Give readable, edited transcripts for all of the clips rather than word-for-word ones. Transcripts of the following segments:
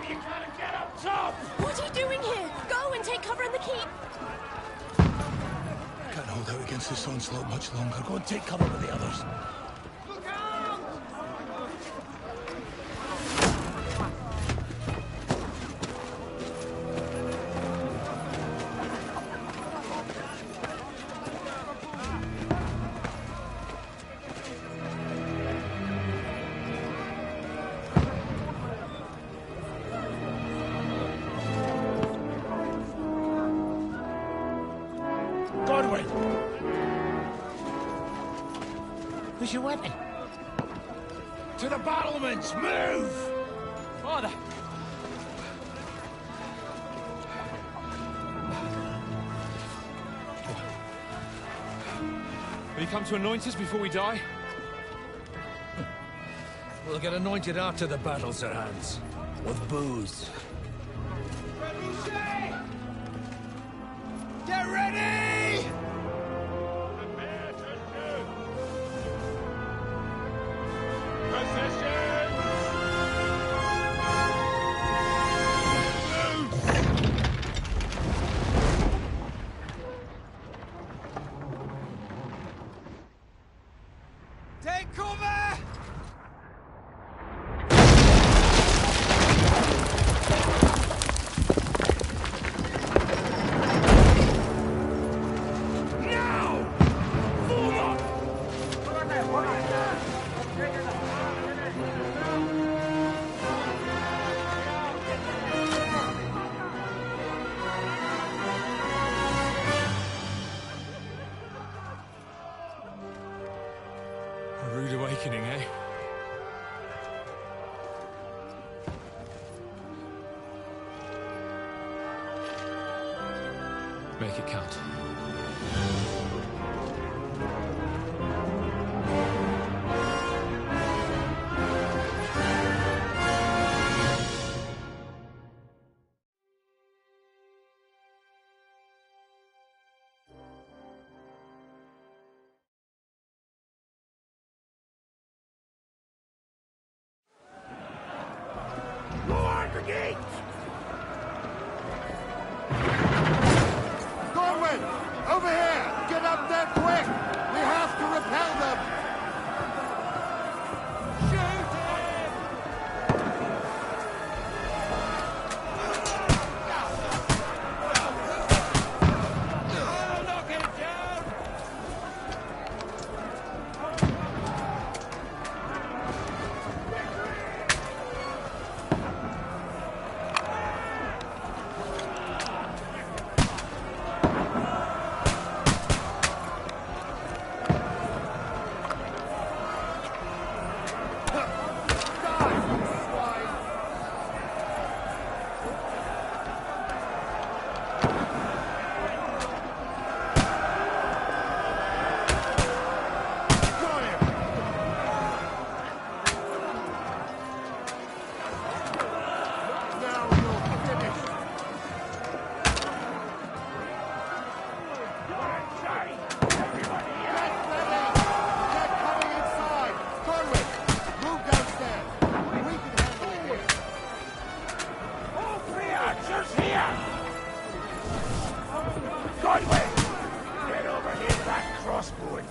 You gotta get up top! What are you doing here? Go and take cover in the keep! Can't hold out against this onslaught much longer. Go and take cover with the others. Look out! Where's your weapon? To the battlements! Move! Father! Will you come to anoint us before we die? We'll get anointed after the battles are hands. With booze. Get ready! Take cover! A rude awakening, eh? Make it count. Guard the gate! Corwin! Over here! Get up there quick! We have to repel them! Shoot him! I'll knock him down!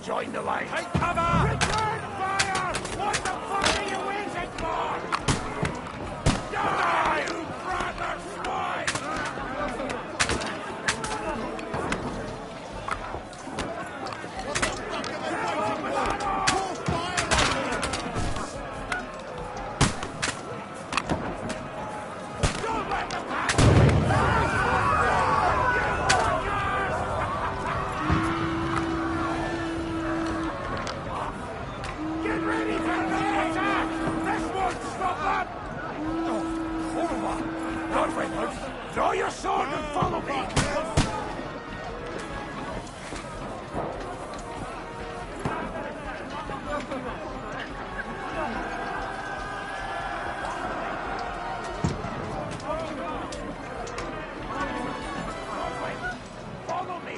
Join the line. Take cover! Return fire! What the fuck are you waiting for? Die, you brother swine! Don't let them Get ready for the attack! This won't stop them! Oh, horrible! Godwin, draw your sword and follow me! Follow me!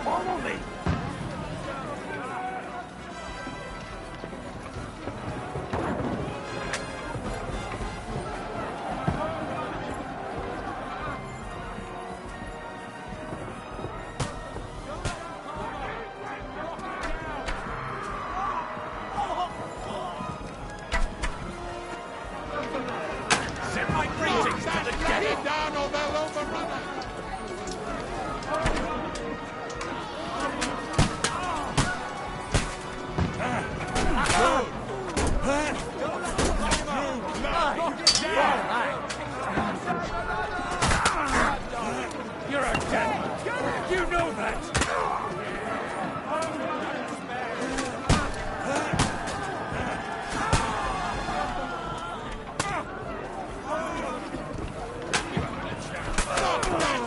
Follow me! You're a dead. You know that.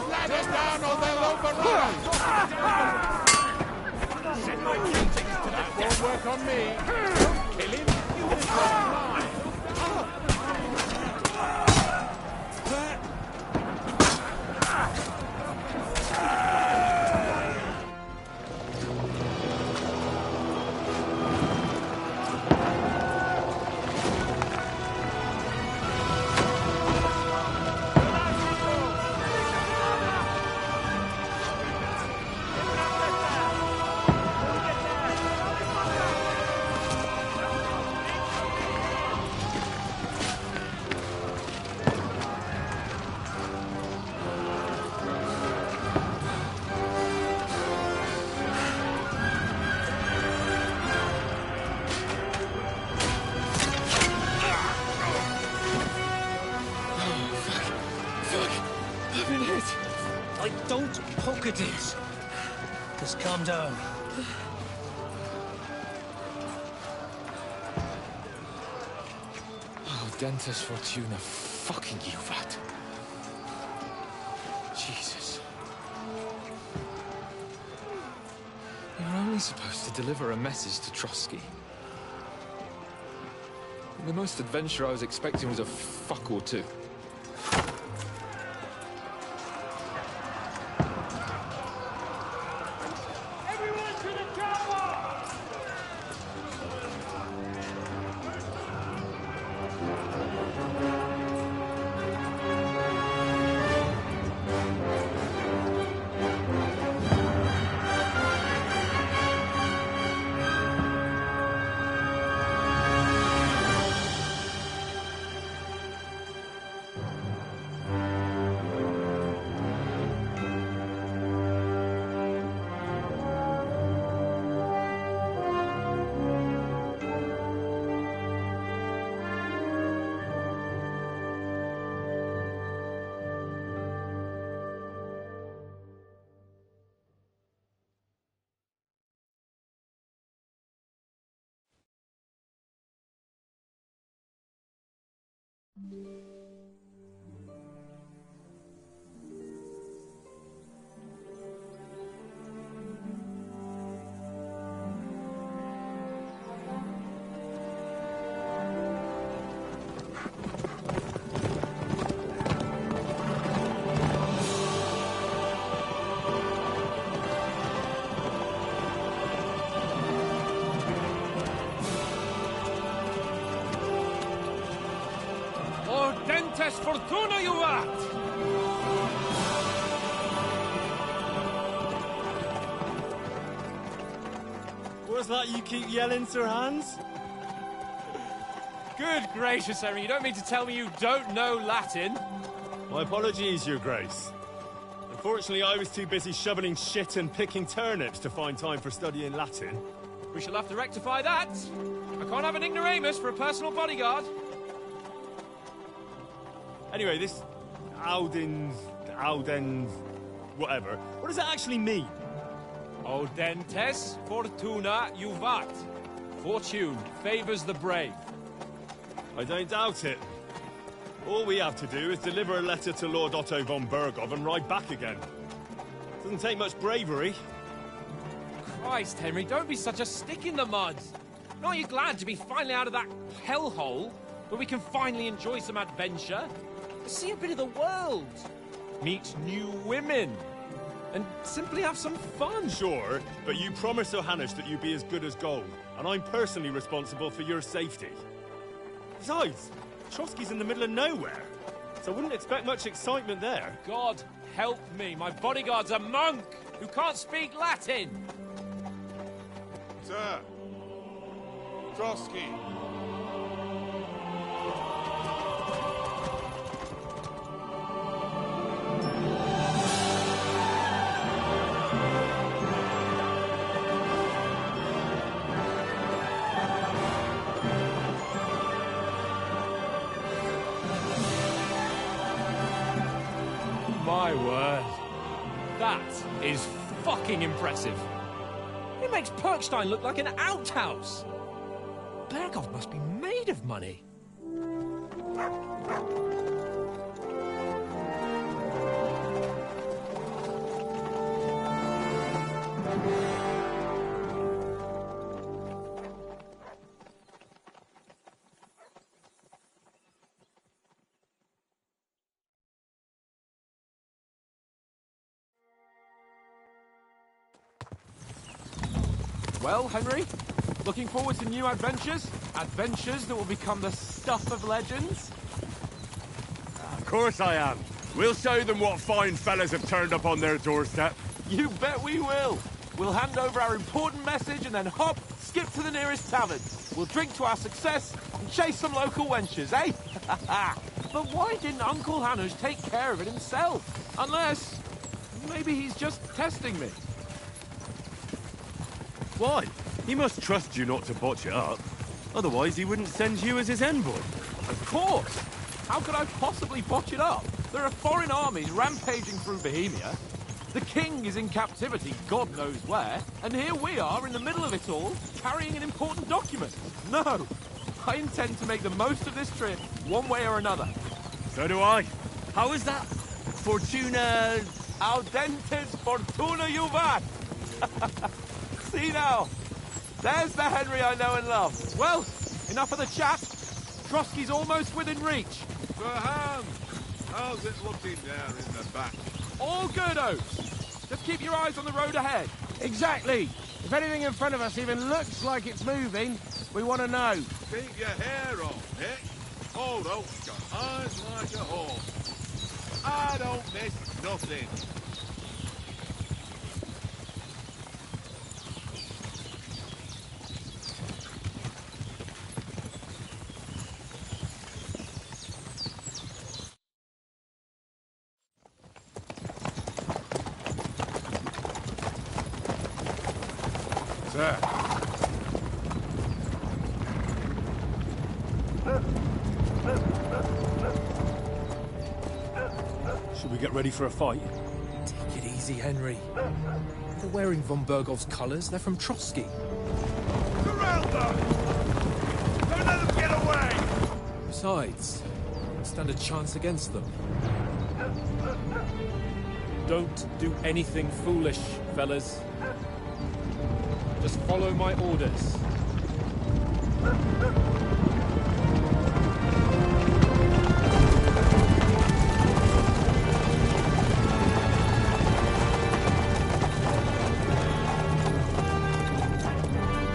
Ladder down or they'll overrun us! Send my teachings to that. Won't work on me. Kill him. You will mine. Don't poke at it. Just calm down. Oh, Dentes Fortuna, fucking you, Vat. Jesus. You're only supposed to deliver a message to Trotsky. The most adventure I was expecting was a fuck or two. Dentes Fortuna, you vat! What's that you keep yelling, Sir Hans? Good gracious, Henry, you don't mean to tell me you don't know Latin? My apologies, Your Grace. Unfortunately, I was too busy shoveling shit and picking turnips to find time for studying Latin. We shall have to rectify that. I can't have an ignoramus for a personal bodyguard. Anyway, this Audens, whatever. What does that actually mean? O Dentes Fortuna Juvat. Fortune favors the brave. I don't doubt it. All we have to do is deliver a letter to Lord Otto von Bergov and ride back again. Doesn't take much bravery. Christ, Henry, don't be such a stick in the mud. Aren't you glad to be finally out of that hellhole where we can finally enjoy some adventure? See a bit of the world. Meet new women. And simply have some fun. Sure, but you promised Johannes that you'd be as good as gold, and I'm personally responsible for your safety. Besides, Trotsky's in the middle of nowhere, so I wouldn't expect much excitement there. God help me, my bodyguard's a monk who can't speak Latin. Sir! Trotsky! My word. That is fucking impressive. It makes Perkstein look like an outhouse. Berghoff must be made of money. Well, Henry, looking forward to new adventures? Adventures that will become the stuff of legends? Of course I am. We'll show them what fine fellas have turned up on their doorstep. You bet we will. We'll hand over our important message and then hop, skip to the nearest tavern. We'll drink to our success and chase some local wenches, eh? But why didn't Uncle Hanush take care of it himself? Unless, maybe he's just testing me. Why? He must trust you not to botch it up. Otherwise, he wouldn't send you as his envoy. Of course! How could I possibly botch it up? There are foreign armies rampaging through Bohemia. The king is in captivity, God knows where. And here we are in the middle of it all, carrying an important document. No! I intend to make the most of this trip, one way or another. So do I. How is that? Fortuna... Audentes fortuna juvat! See now, there's the Henry I know and love. Well, enough of the chat. Trotsky's almost within reach. Sir Hans, how's it looking there in the back? All good, Oates. Just keep your eyes on the road ahead. Exactly. If anything in front of us even looks like it's moving, we want to know. Keep your hair on, Nick. Old Oak's got eyes like a horse. I don't miss nothing. Sir. Should we get ready for a fight? Take it easy, Henry. They're wearing von Berghoff's colours. They're from Trotsky. Surround them! Don't let them get away! Besides, we stand a chance against them. Don't do anything foolish, fellas. Just follow my orders.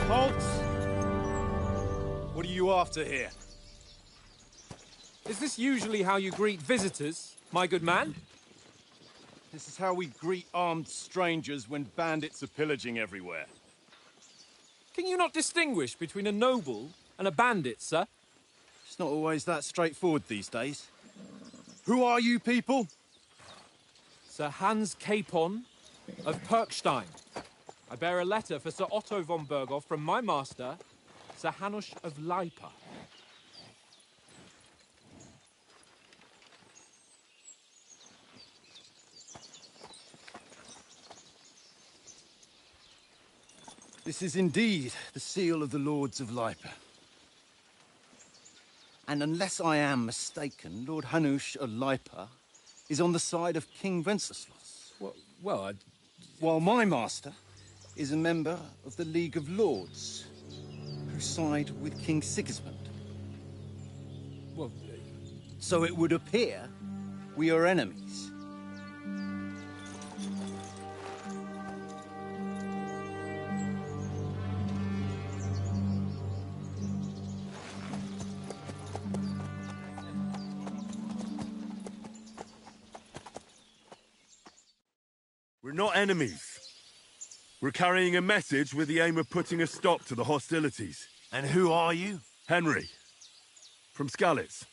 Halt! What are you after here? Is this usually how you greet visitors, my good man? This is how we greet armed strangers when bandits are pillaging everywhere. Can you not distinguish between a noble and a bandit, sir? It's not always that straightforward these days. Who are you people? Sir Hans Capon of Perkstein. I bear a letter for Sir Otto von Berghoff from my master, Sir Hanush of Lipa. This is indeed the seal of the Lords of Lipa. And unless I am mistaken, Lord Hanush of Lipa is on the side of King Wenceslas. Well, While my master is a member of the League of Lords, who side with King Sigismund. well, So it would appear we are enemies. We're not enemies. We're carrying a message with the aim of putting a stop to the hostilities. And who are you? Henry. From Skalitz.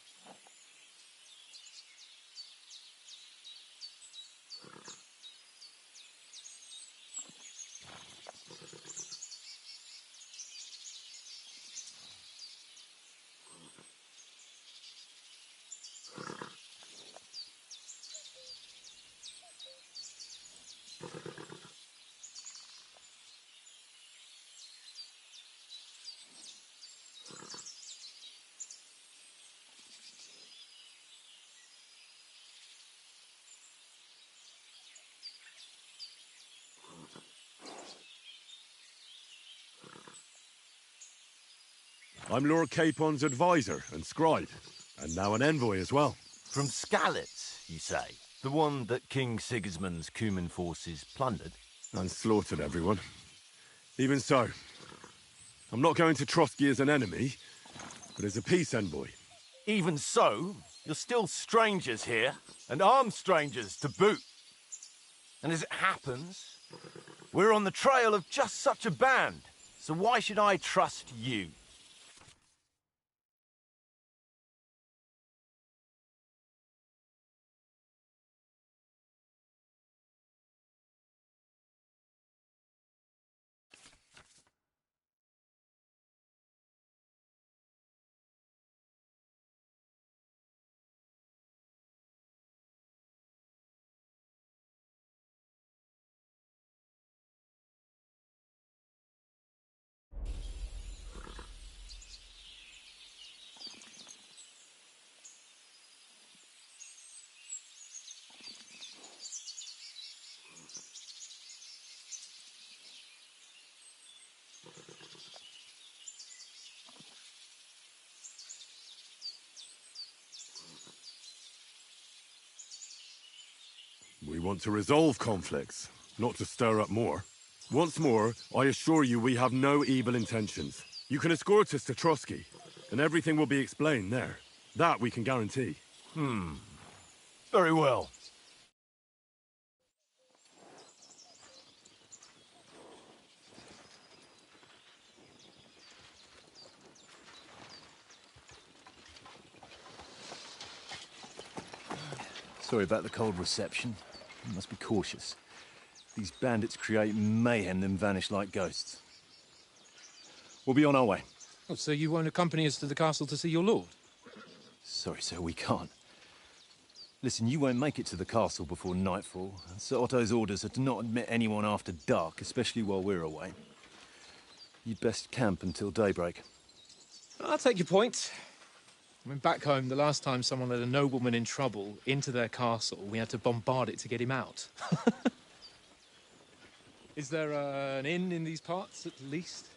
I'm Lord Capon's advisor and scribe, and now an envoy as well. From Skalitz, you say? The one that King Sigismund's Cuman forces plundered? And slaughtered everyone. Even so, I'm not going to Trotsky as an enemy, but as a peace envoy. Even so, you're still strangers here, and armed strangers to boot. And as it happens, we're on the trail of just such a band, so why should I trust you? We want to resolve conflicts, not to stir up more. Once more, I assure you we have no evil intentions. You can escort us to Trotsky, and everything will be explained there. That we can guarantee. Very well. Sorry about the cold reception. You must be cautious. These bandits create mayhem, then vanish like ghosts. We'll be on our way. Oh, so you won't accompany us to the castle to see your lord? Sorry, sir, we can't. Listen, you won't make it to the castle before nightfall. Sir Otto's orders are to not admit anyone after dark, especially while we're away. You'd best camp until daybreak. I'll take your point. I mean, back home, the last time someone let a nobleman in trouble into their castle, we had to bombard it to get him out. Is there an inn in these parts, at least?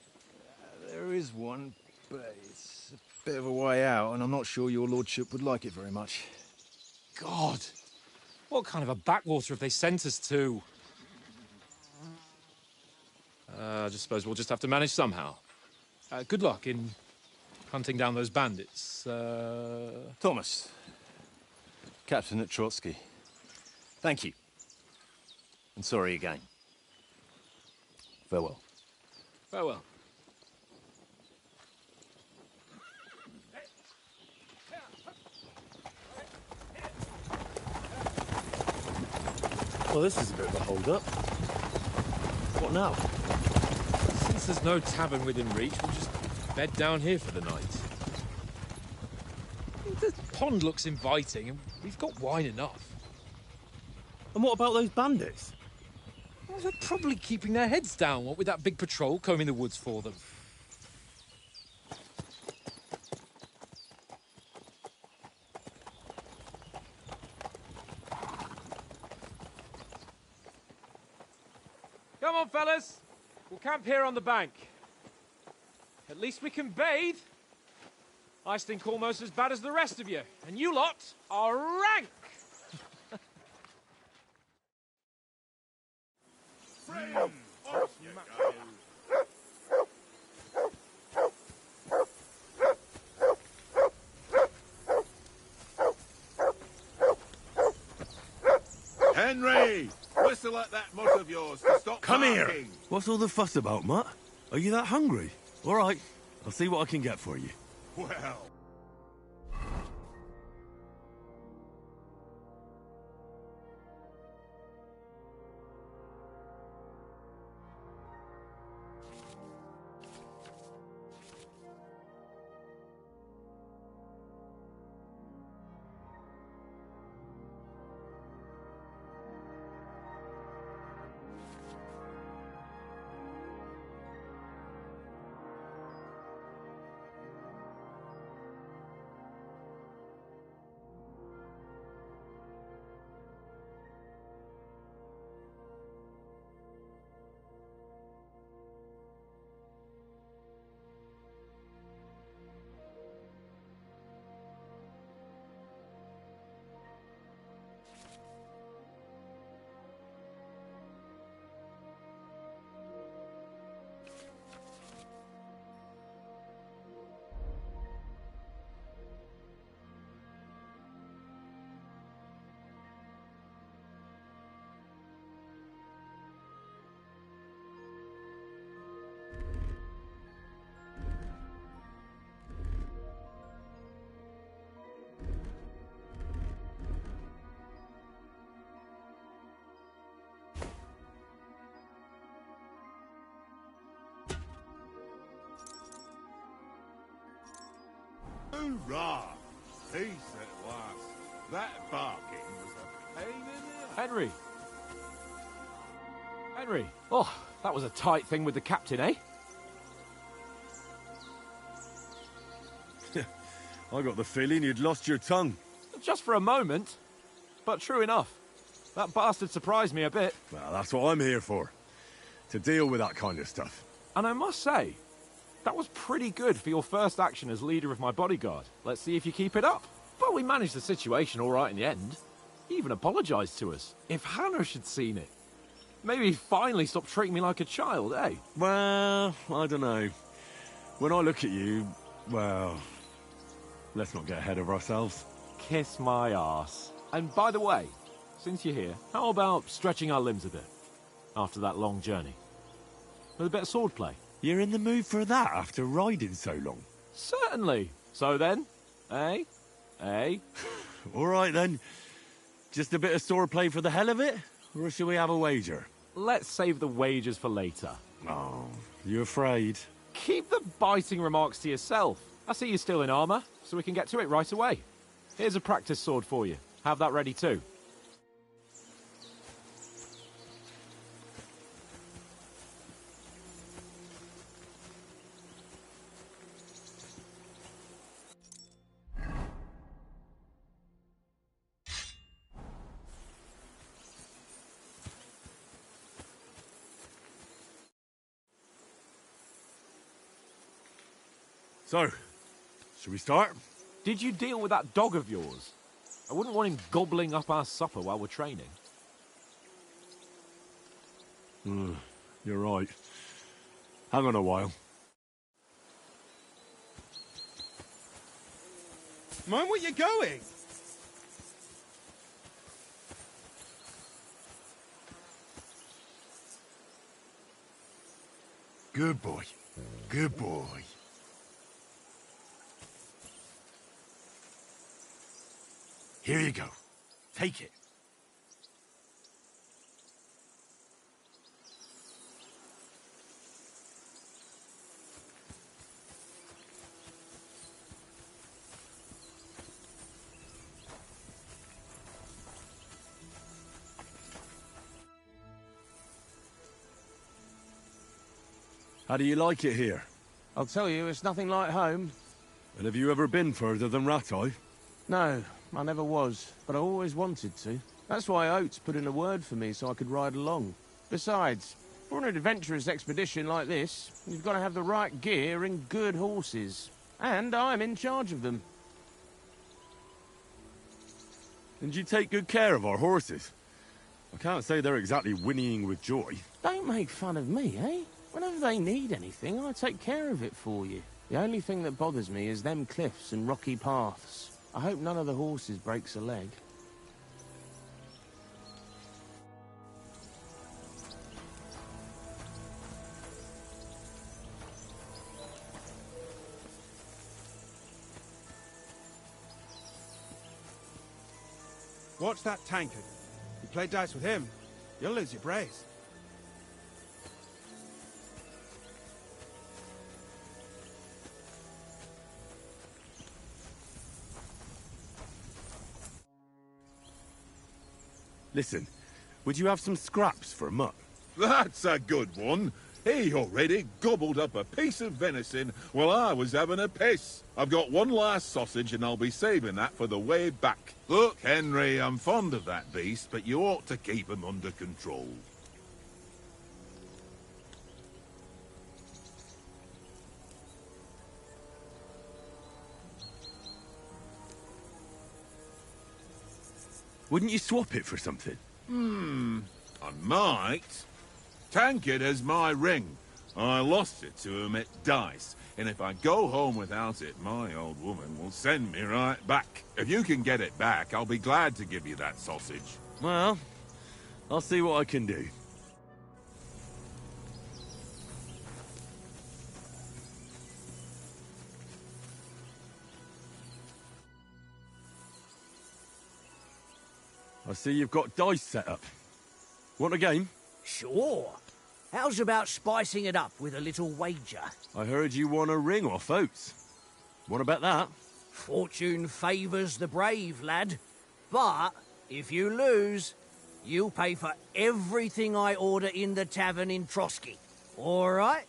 There is one, but it's a bit of a way out, and I'm not sure your lordship would like it very much. God! What kind of a backwater have they sent us to? I just suppose we'll just have to manage somehow. Good luck in hunting down those bandits. Thomas, captain at Trotsky. Thank you. And sorry again. Farewell. Farewell. Well, this is a bit of a hold-up. What now? Since there's no tavern within reach, we'll just bed down here for the night. The pond looks inviting, and we've got wine enough. And what about those bandits? Well, they're probably keeping their heads down, what with that big patrol combing the woods for them. Come on, fellas. We'll camp here on the bank. At least we can bathe. I stink almost as bad as the rest of you, and you lot are rank! Henry! Whistle at that mutt of yours to stop Come here! barking. What's all the fuss about, Mutt? Are you that hungry? All right, I'll see what I can get for you. Well, Hoorah! Peace at last. That barking was a pain in the ass. Henry! Henry! Oh, that was a tight thing with the captain, eh? I got the feeling you'd lost your tongue. Just for a moment. But true enough. That bastard surprised me a bit. Well, that's what I'm here for. To deal with that kind of stuff. And I must say, that was pretty good for your first action as leader of my bodyguard. Let's see if you keep it up. But we managed the situation all right in the end. He even apologised to us. If Hannah had seen it. Maybe he'd finally stop treating me like a child, eh? Well, I don't know. When I look at you, well, let's not get ahead of ourselves. Kiss my arse. And by the way, since you're here, how about stretching our limbs a bit? After that long journey. With a bit of swordplay. You're in the mood for that after riding so long? Certainly. So then, eh? Eh? All right then. Just a bit of swordplay for the hell of it? Or shall we have a wager? Let's save the wagers for later. Oh, you afraid? Keep the biting remarks to yourself. I see you're still in armour, so we can get to it right away. Here's a practice sword for you. Have that ready too. So, should we start? Did you deal with that dog of yours? I wouldn't want him gobbling up our supper while we're training. You're right. Hang on a while. Mind where you're going? Good boy. Good boy. Here you go. Take it. How do you like it here? I'll tell you, it's nothing like home. And have you ever been further than Rattay? No, I never was, but I always wanted to. That's why Oates put in a word for me so I could ride along. Besides, for an adventurous expedition like this, you've got to have the right gear and good horses. And I'm in charge of them. And you take good care of our horses. I can't say they're exactly whinnying with joy. Don't make fun of me, eh? Whenever they need anything, I take care of it for you. The only thing that bothers me is them cliffs and rocky paths. I hope none of the horses breaks a leg. Watch that tankard. You play dice with him, you'll lose your brace. Listen, would you have some scraps for Mutt? That's a good one. He already gobbled up a piece of venison while I was having a piss. I've got one last sausage and I'll be saving that for the way back. Look, Henry, I'm fond of that beast, but you ought to keep him under control. Wouldn't you swap it for something? I might. Tankard has my ring. I lost it to him at dice, and if I go home without it, my old woman will send me right back. If you can get it back, I'll be glad to give you that sausage. Well, I'll see what I can do. I see you've got dice set up. Want a game? Sure. How's about spicing it up with a little wager? I heard you won a ring off Oates. Want to bet that? Fortune favours the brave, lad. But if you lose, you'll pay for everything I order in the tavern in Trotsky. All right?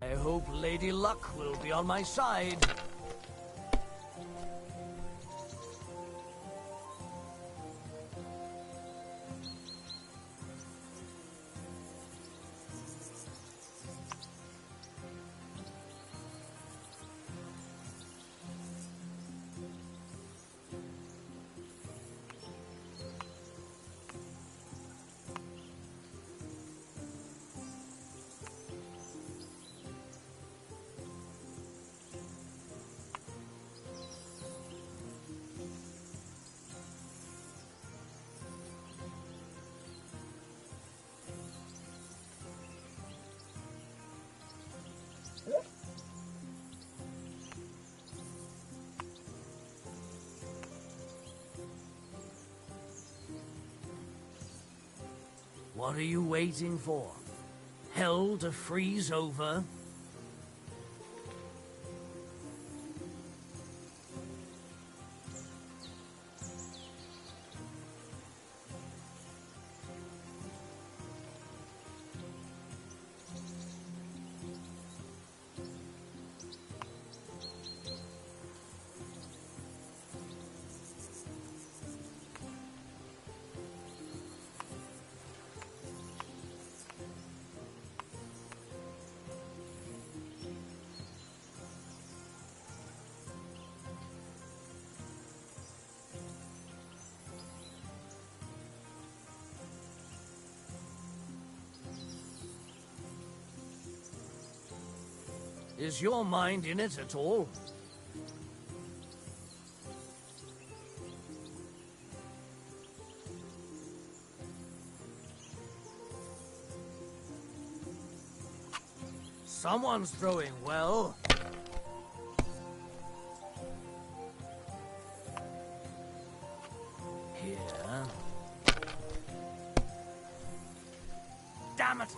I hope Lady Luck will be on my side. What are you waiting for? Hell to freeze over? Is your mind in it at all? Someone's throwing well. Here. Damn it!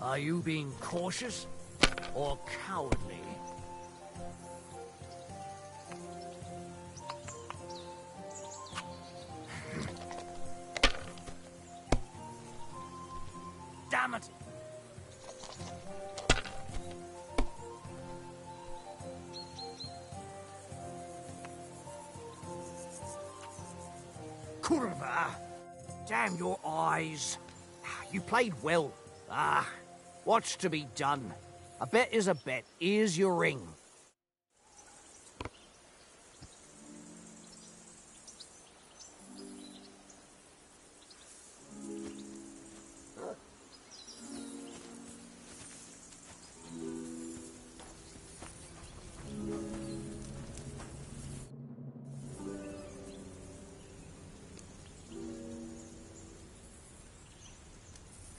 Are you being cautious or cowardly? Damn it! Kurva! Damn your eyes. You played well. What's to be done? A bet is a bet. Here's your ring.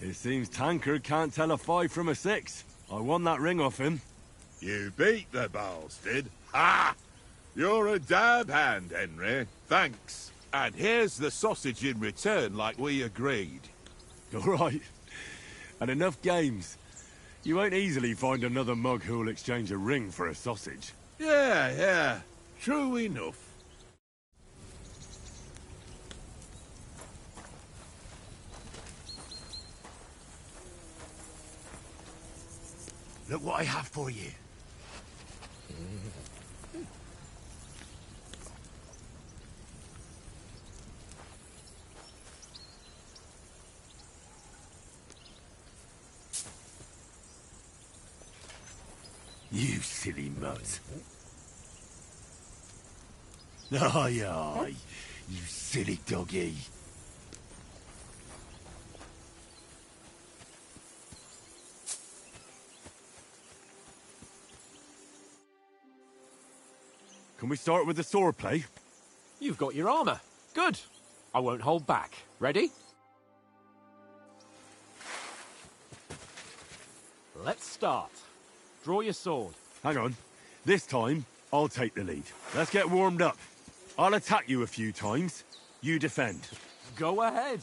It seems Tankard can't tell a 5 from a 6. I won that ring off him. You beat the bastard. Ha! You're a dab hand, Henry. Thanks. And here's the sausage in return, like we agreed. All right. And enough games. You won't easily find another mug who'll exchange a ring for a sausage. Yeah. True enough. Look what I have for you. You silly mutt. Aye, you silly doggy. Can we start with the swordplay? You've got your armor. Good. I won't hold back. Ready? Let's start. Draw your sword. Hang on. This time, I'll take the lead. Let's get warmed up. I'll attack you a few times. You defend. Go ahead.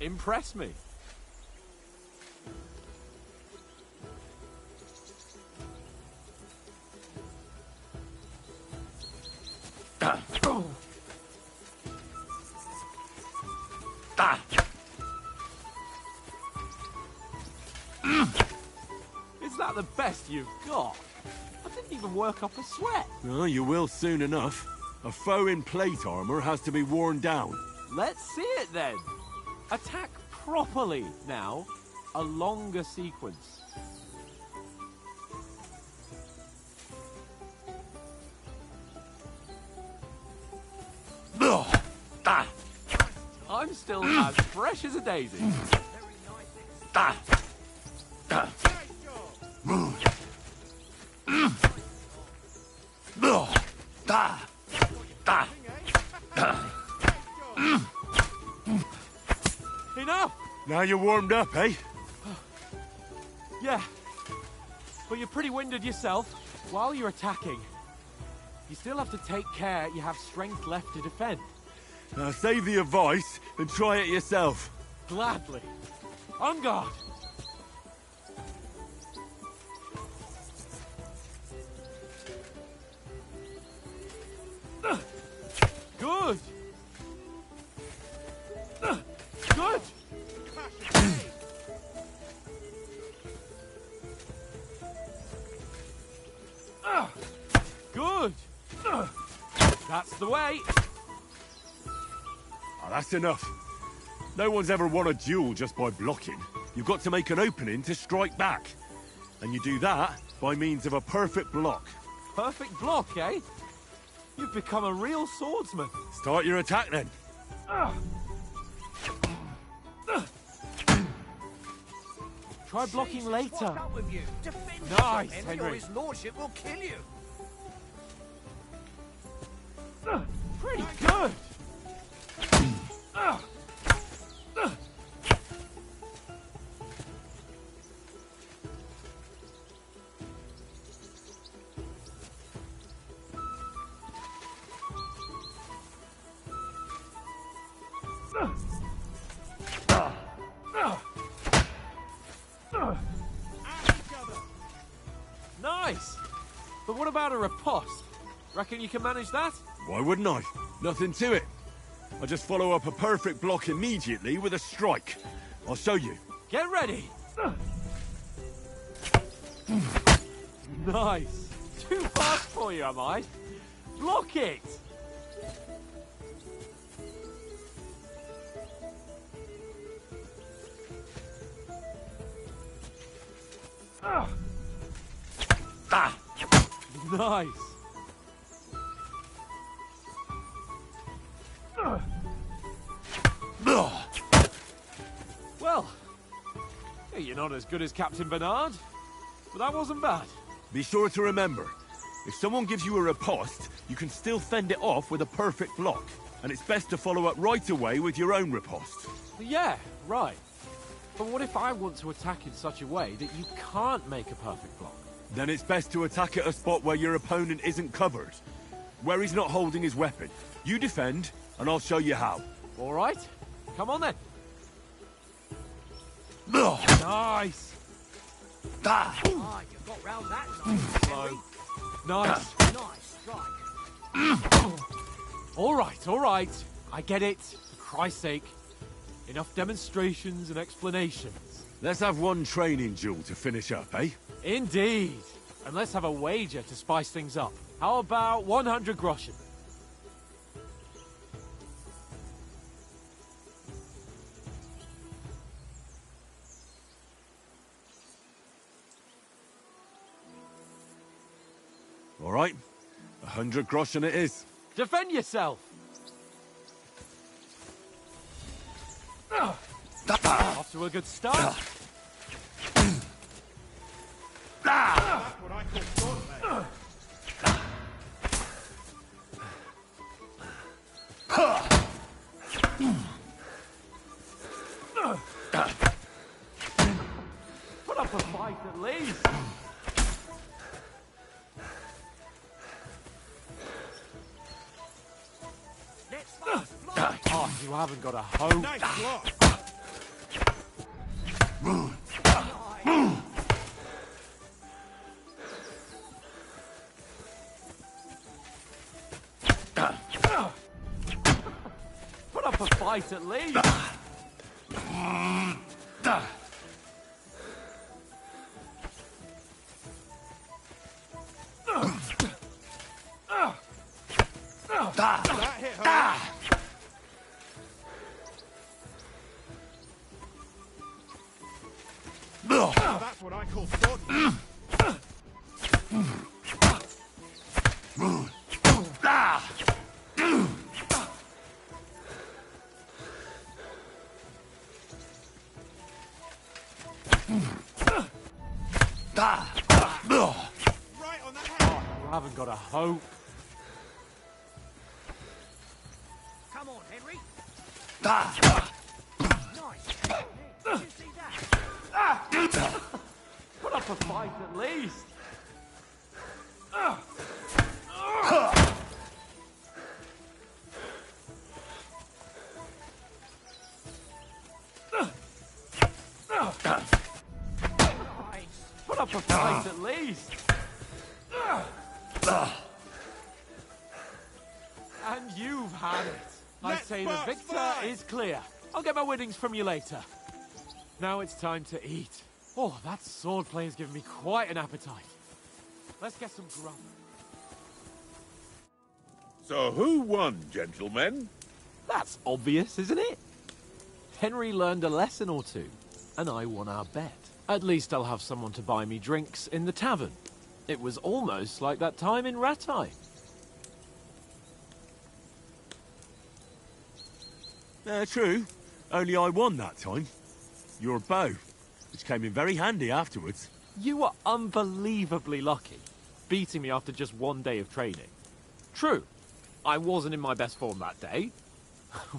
Impress me. Is that the best you've got? I didn't even work up a sweat. Oh, you will soon enough. A foe in plate armor has to be worn down. Let's see it then. Attack properly now. A longer sequence. I'm still as fresh as a daisy. Enough! Now you're warmed up, eh? Yeah. But you're pretty winded yourself. While you're attacking, you still have to take care you have strength left to defend. Now save the advice and try it yourself. Gladly. On guard. Good. Good. That's the way. Oh, that's enough. No one's ever won a duel just by blocking. You've got to make an opening to strike back. And you do that by means of a perfect block. Perfect block, eh? You've become a real swordsman. Start your attack then. Try blocking later. What's up with you? Defend Nice, yourself, Henry. or his lordship will kill you. Pretty good. Nice. But what about a riposte? Reckon you can manage that? Why wouldn't I? Nothing to it. I just follow up a perfect block immediately with a strike. I'll show you. Get ready. Nice. Too fast for you, am I? Block it. Nice. Well, you're not as good as Captain Bernard, but that wasn't bad. Be sure to remember, if someone gives you a riposte, you can still fend it off with a perfect block. And it's best to follow up right away with your own riposte. Yeah, right. But what if I want to attack in such a way that you can't make a perfect block? Then it's best to attack at a spot where your opponent isn't covered. Where he's not holding his weapon. You defend, and I'll show you how. All right. Come on then. Nice. Ah, you got round that nice, Henry. Nice. Nice strike. All right. I get it. For Christ's sake. Enough demonstrations and explanations. Let's have one training duel to finish up, eh? Indeed. And let's have a wager to spice things up. How about 100 groschen? All right. 100 groschen it is. Defend yourself. Off to a good start. That's what I call sword, mate. Put up a fight at least. Let's fly. Oh, you haven't got a hope. Nice block. Put up a fight at least. That hit hard. That's what I call sword. Right on the head. You haven't got a hope. Come on, Henry. Nice. Did you see that? Put up a fight at least. Put up a fight at least. And you've had it. I Let's say the sparks victor fly. is clear. I'll get my winnings from you later. Now it's time to eat. Oh, that swordplay has given me quite an appetite. Let's get some grub. So who won, gentlemen? That's obvious, isn't it? Henry learned a lesson or two, and I won our bet. At least I'll have someone to buy me drinks in the tavern. It was almost like that time in Rattay. True. Only I won that time. Your bow, which came in very handy afterwards. You were unbelievably lucky, beating me after just one day of training. True, I wasn't in my best form that day.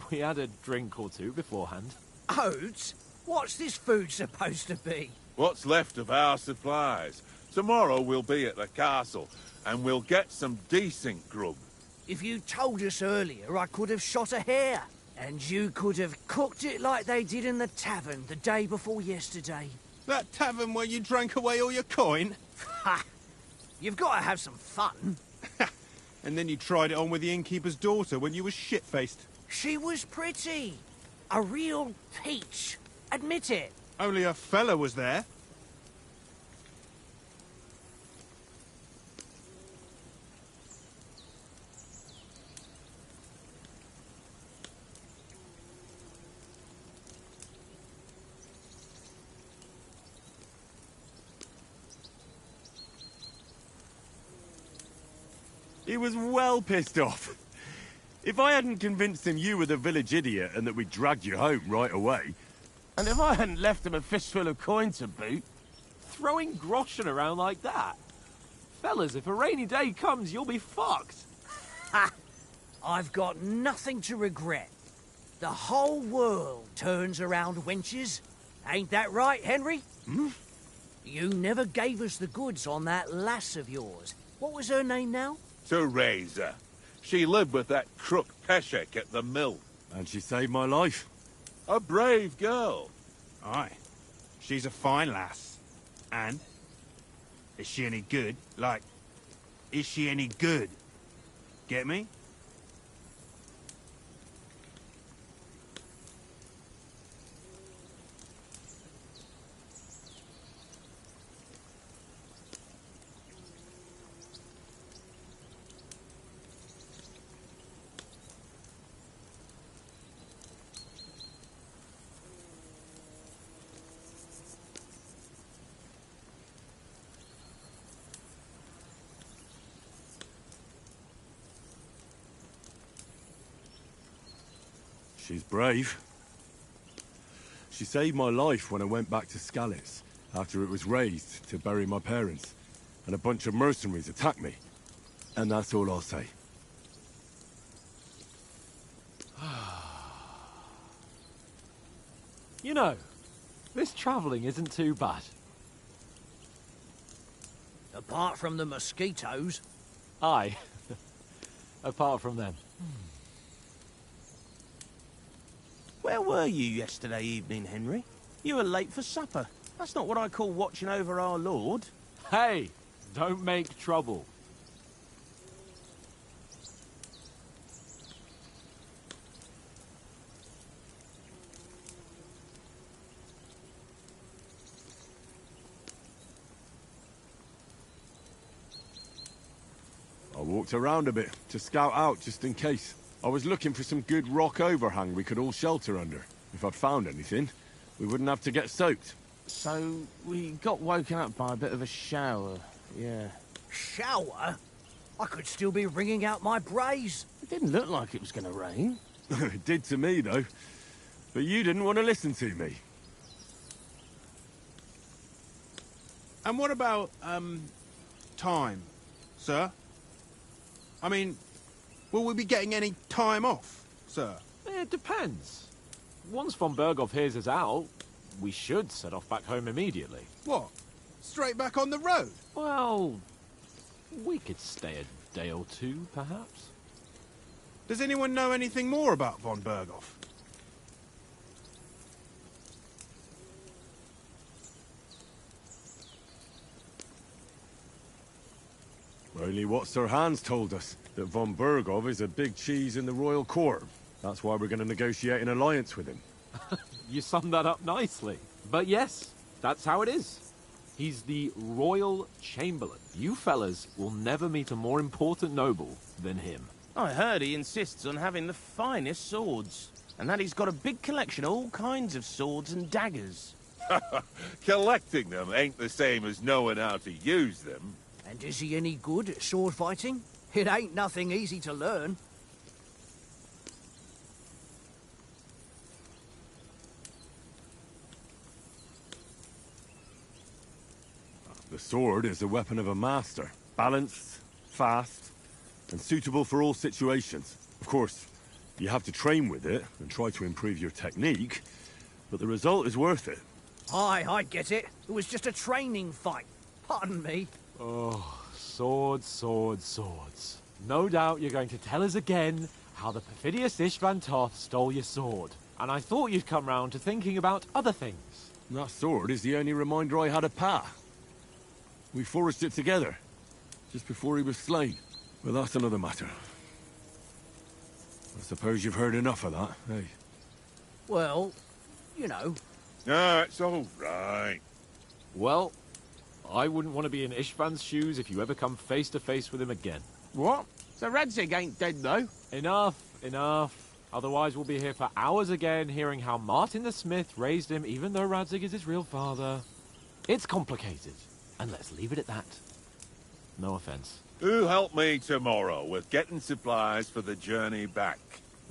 We had a drink or two beforehand. Oates? What's this food supposed to be? What's left of our supplies. Tomorrow we'll be at the castle, and we'll get some decent grub. If you told us earlier, I could have shot a hare. And you could have cooked it like they did in the tavern the day before yesterday. That tavern where you drank away all your coin? Ha! You've got to have some fun. And then you tried it on with the innkeeper's daughter when you were shit-faced. She was pretty. A real peach. Admit it. Only a fella was there. He was well pissed off. If I hadn't convinced him you were the village idiot and that we dragged you home right away... And if I hadn't left him a fistful of coin to boot... Throwing groschen around like that? Fellas, if a rainy day comes, you'll be fucked. Ha! I've got nothing to regret. The whole world turns around wenches. Ain't that right, Henry? Hmm? You never gave us the goods on that lass of yours. What was her name now? Teresa. She lived with that crook Peshek at the mill. And she saved my life. A brave girl. Aye. She's a fine lass. And? Is she any good? Like, is she any good? Get me? She's brave. She saved my life when I went back to Skalitz after it was razed to bury my parents, and a bunch of mercenaries attacked me. And that's all I'll say. You know, this travelling isn't too bad. Apart from the mosquitoes. Aye. Apart from them. Where were you yesterday evening, Henry? You were late for supper. That's not what I call watching over our lord. Hey, don't make trouble. I walked around a bit to scout out just in case. I was looking for some good rock overhang we could all shelter under. If I'd found anything, we wouldn't have to get soaked. So, we got woken up by a bit of a shower, yeah. Shower? I could still be wringing out my brace. It didn't look like it was going to rain. It did to me, though. But you didn't want to listen to me. And what about, time, sir? I mean, will we be getting any time off, sir? It depends. Once von Berghoff hears us out, we should set off back home immediately. What? Straight back on the road? Well, we could stay a day or two, perhaps. Does anyone know anything more about von Berghoff? Only what Sir Hans told us, that von Berghoff is a big cheese in the royal court. That's why we're going to negotiate an alliance with him. You summed that up nicely. But yes, that's how it is. He's the Royal Chamberlain. You fellas will never meet a more important noble than him. I heard he insists on having the finest swords, and that he's got a big collection of all kinds of swords and daggers. Collecting them ain't the same as knowing how to use them. And is he any good at sword fighting? It ain't nothing easy to learn. The sword is the weapon of a master. Balanced, fast, and suitable for all situations. Of course, you have to train with it and try to improve your technique, but the result is worth it. Aye, I get it. It was just a training fight. Pardon me. Oh, swords, swords, swords. No doubt you're going to tell us again how the perfidious Ishvan Toth stole your sword. And I thought you'd come round to thinking about other things. That sword is the only reminder I had of Pa. We forged it together, just before he was slain. But that's another matter. I suppose you've heard enough of that, eh? Well, you know. Ah, it's all right. Well, I wouldn't want to be in Ishvan's shoes if you ever come face to face with him again. What? So Radzig ain't dead, though? Enough, enough. Otherwise we'll be here for hours again, hearing how Martin the Smith raised him, even though Radzig is his real father. It's complicated, and let's leave it at that. No offense. Who'll help me tomorrow with getting supplies for the journey back?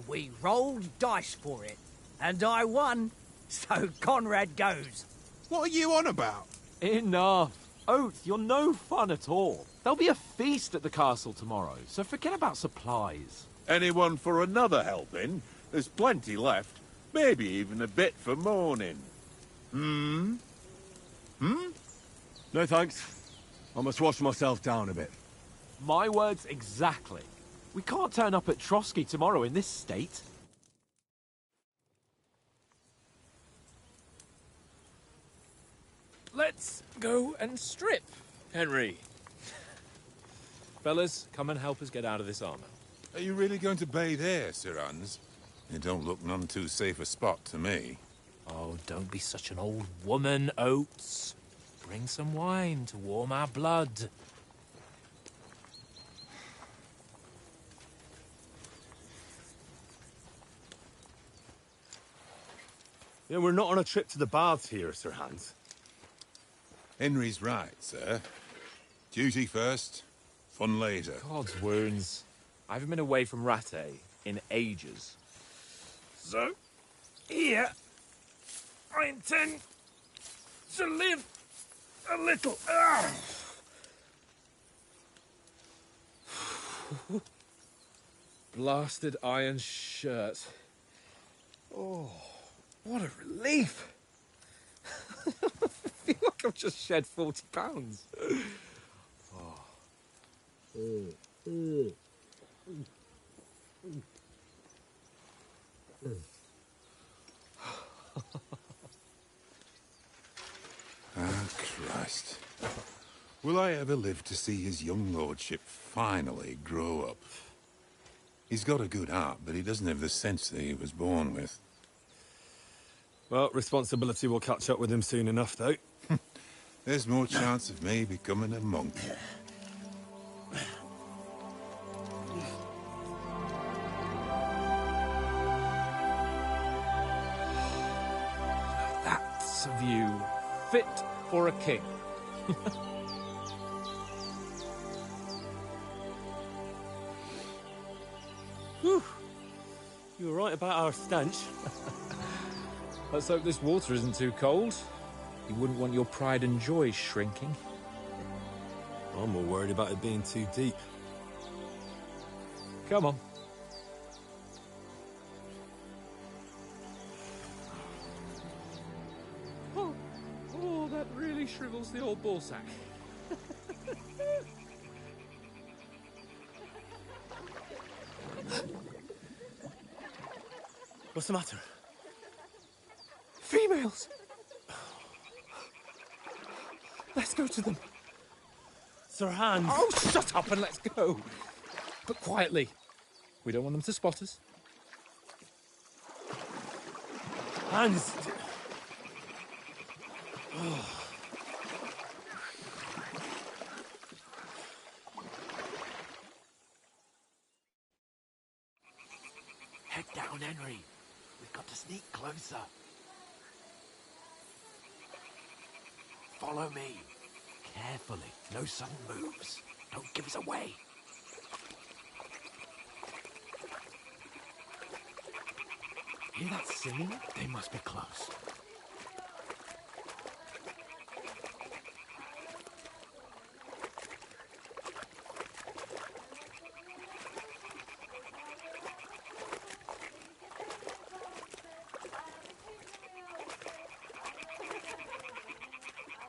We rolled dice for it, and I won. So Conrad goes. What are you on about? Enough. Oath, you're no fun at all. There'll be a feast at the castle tomorrow, so forget about supplies. Anyone for another helping? There's plenty left. Maybe even a bit for morning. Hmm? No thanks. I must wash myself down a bit. My words exactly. We can't turn up at Trotsky tomorrow in this state. Let's go and strip, Henry. Fellas, come and help us get out of this armor. Are you really going to bathe here, Sir Hans? It don't look none too safe a spot to me. Oh, don't be such an old woman, Oates. Bring some wine to warm our blood. Yeah, we're not on a trip to the baths here, Sir Hans. Henry's right, sir. Duty first, fun later. God's wounds. I haven't been away from Rattay in ages. So, here, I intend to live a little. Blasted iron shirt. Oh, what a relief. I feel like I've just shed 40 pounds. Ah, Christ. Will I ever live to see his young lordship finally grow up? He's got a good heart, but he doesn't have the sense that he was born with. Well, responsibility will catch up with him soon enough, though. There's more chance of me becoming a monk. That's a view fit for a king. Whew. You were right about our stench. Let's hope this water isn't too cold. You wouldn't want your pride and joy shrinking. I'm more worried about it being too deep. Come on. Oh, that really shrivels the old ballsack. What's the matter? Females! Let's go to them. Sir Hans! Oh, shut up and let's go. But quietly. We don't want them to spot us. Hans! Head down, Henry. We've got to sneak closer. Follow me. Carefully. No sudden moves. Don't give us away. Hear that singing? They must be close.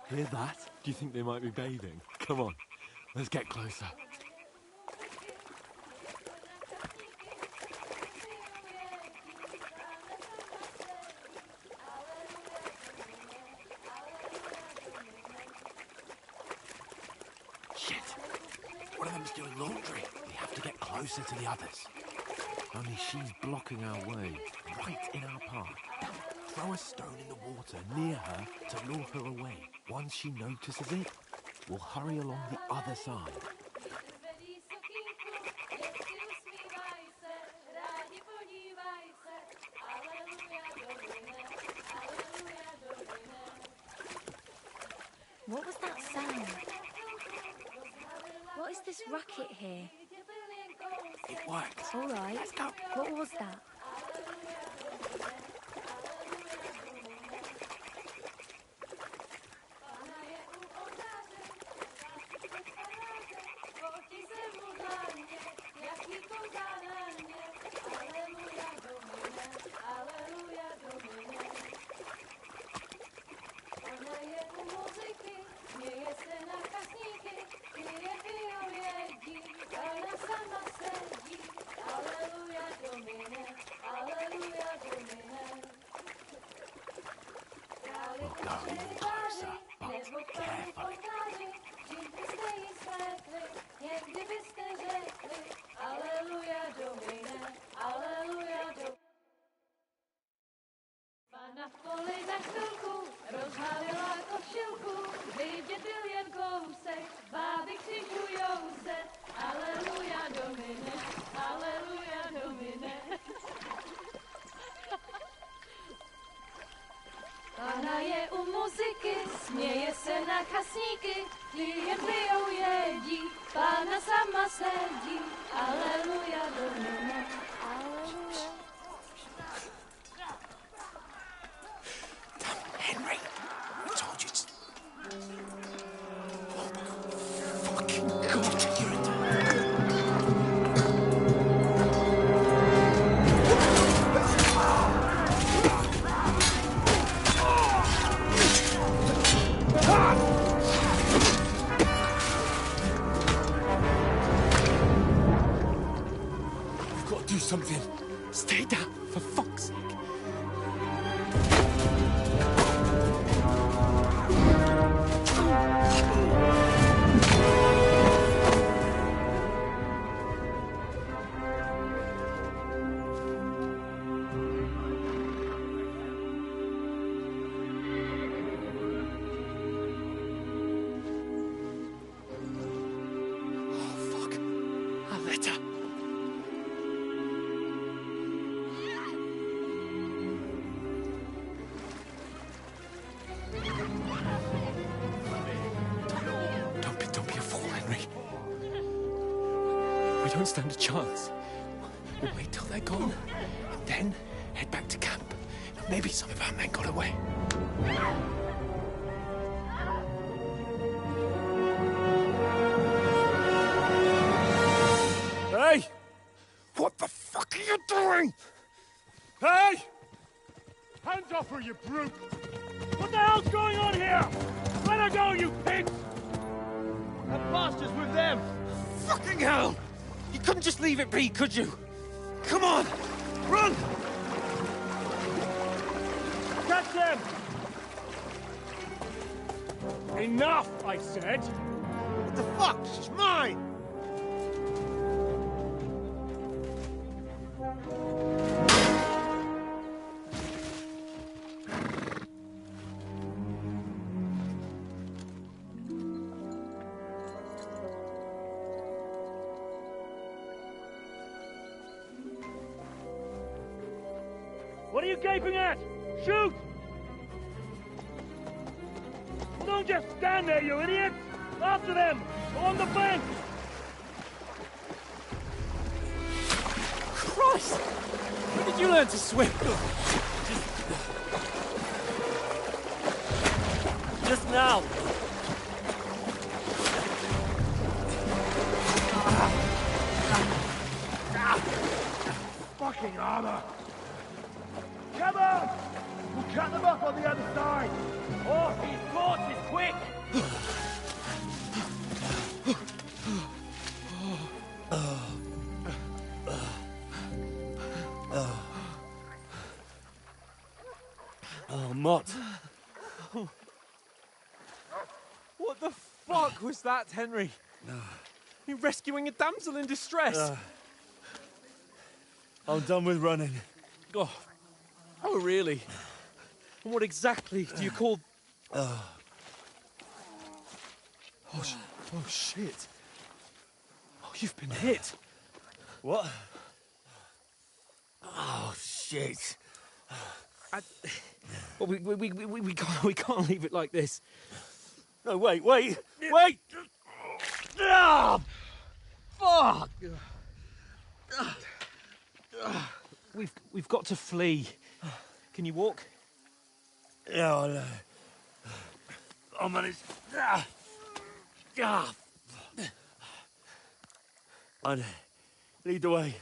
Hear that? Do you think they might be bathing? Come on, let's get closer. Shit! One of them's doing laundry. We have to get closer to the others. Only she's blocking our way, right in our path. Damn it. Throw a stone in the water near her to lure her away. Once she notices it, we'll hurry along the other side. What was that sound? What is this racket here? It works. All right. Let's go. What was that? We'll go even closer, but carefully. Na poli za chvilku rozhalila košilku, viděl jen kousek, báby křižujou se, aleluja domine, aleluja domine. Pána je u muziky, směje se na kasníky, klienty ją jedí, pána sama sedí, aleluja domine, aleluja. Henry, I told you to... Oh my fucking God, you're in We've got to do something. Stay down, for fuck's sake. Don't stand a chance. We'll wait till they're gone, and then head back to camp. Maybe some of our men got away. Hey! What the fuck are you doing? Hey! Hands off her, you brute! What the hell's going on here? Let her go, you pigs! That bastard's with them! Fucking hell! You couldn't just leave it be, could you? Come on! Run! Catch them! Enough, I said! What the fuck? She's mine! What are you gaping at? Shoot! Well, don't just stand there, you idiot! After them! On the bank! Christ! When did you learn to swim? Just now. Fucking armor! Come on! We'll cut them off on the other side! Oh, these horses, quick! Oh, Mott. What the fuck was that, Henry? You rescuing a damsel in distress? I'm done with running. Oh, really? And what exactly do you call... Oh, shit. Oh, you've been hit. What? Oh, shit. Well, we can't leave it like this. No, wait! Ah! Fuck! We've got to flee. Can you walk? Yeah, I know. I'll manage. I'd lead the way.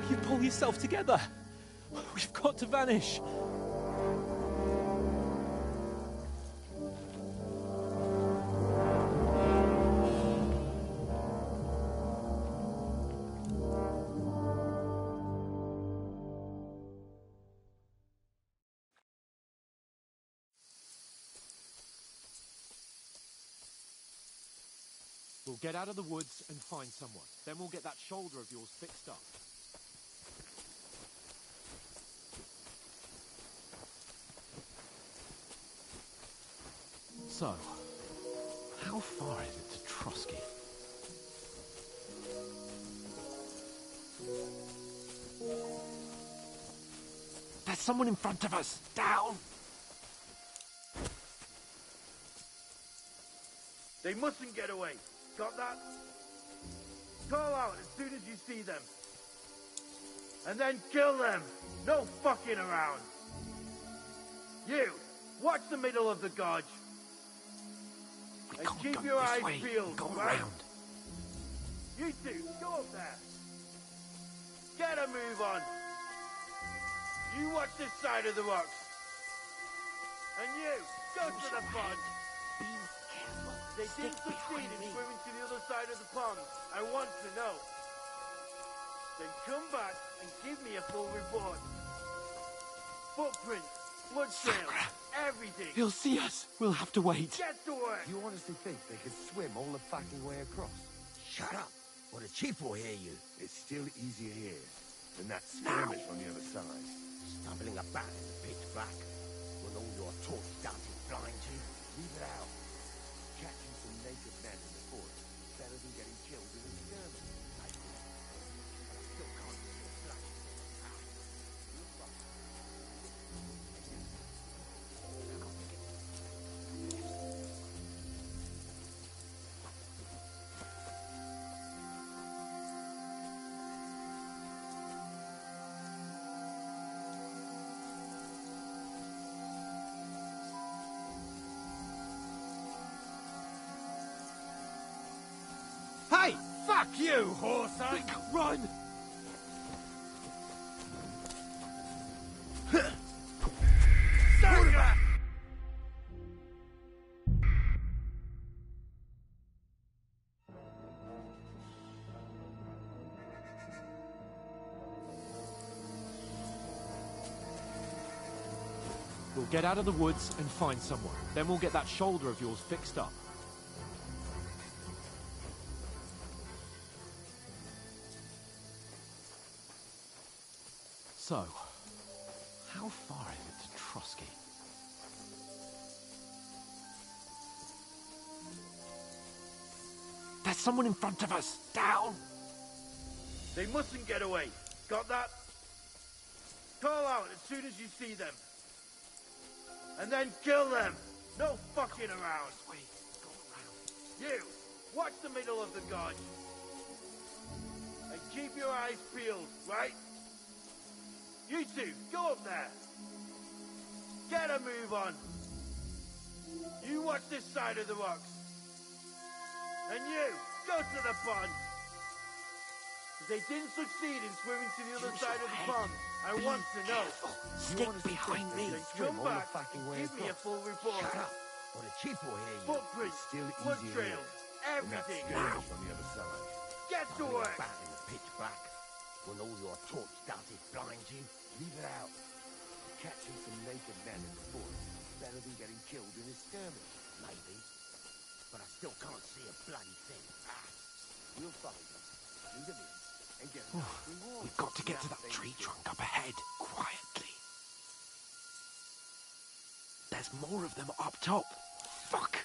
You pull yourself together. We've got to vanish. We'll get out of the woods and find someone. Then we'll get that shoulder of yours fixed up. So, how far is it to Trotsky? There's someone in front of us! Down! They mustn't get away. Got that? Call out as soon as you see them. And then kill them. No fucking around. You, watch the middle of the gorge. And keep your eyes peeled, right? You two, go up there. Get a move on. You watch this side of the rocks. And you, go to the pond. They didn't succeed in swimming to the other side of the pond. I want to know. Then come back and give me a full report. Footprints, blood trails, everything. He'll see us. We'll have to wait. Get to work. You honestly think they could swim all the fucking way across? Shut up, or the chief will hear you. It's still easier here than that skirmish on the other side. Stumbling about in the pitch black, when all your talk doesn't blind you. Leave it out. Catching some naked men in the forest is better than getting killed in a skirmish. I think. But I still can't see a flash. Hey! Fuck you, horse! Run! We'll get out of the woods and find someone. Then we'll get that shoulder of yours fixed up. So, how far is it to Trotsky? There's someone in front of us! Down! They mustn't get away. Got that? Call out as soon as you see them. And then kill them. No fucking around. Wait, go around. You, watch the middle of the gorge. And keep your eyes peeled, right? You two, go up there. Get a move on. You watch this side of the rocks. And you, go to the pond. If they didn't succeed in swimming to the other side of the pond, I want to know. Stick behind me. Come back and give me a full report. Shut up, or the chief will hear you. Footprints, Still blood easier trails, here. And that everything. skirmish on the other side. Get to Something work. about in the pitch black. When all your torch darted blind you, leave it out. Catching some naked men in the forest is better than getting killed in a skirmish, maybe. But I still can't see a bloody thing. We'll find them, lead them in, and get a nice reward. We've got to get to that tree trunk up ahead, quietly. There's more of them up top. Fuck!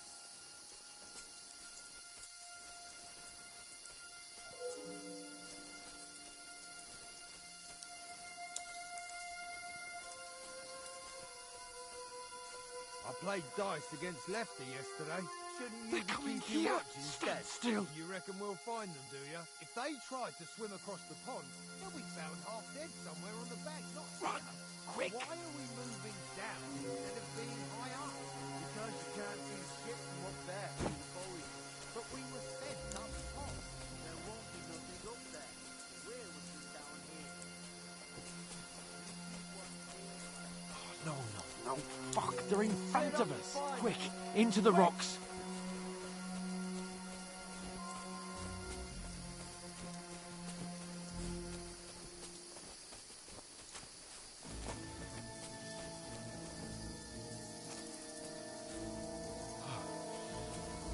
I played dice against Lefty yesterday. Shouldn't you They're coming keep your here. watch instead? Stand still. You reckon we'll find them, do you? If they tried to swim across the pond, they'll be found half dead somewhere on the bank, not Run, here. quick. Why are we moving down instead of being high up? Because you can't see shit from up there. But we were fed up top. There won't be nothing up there. We're looking down here. No, no, no. Fuck, they're in front of us. Quick, into the rocks.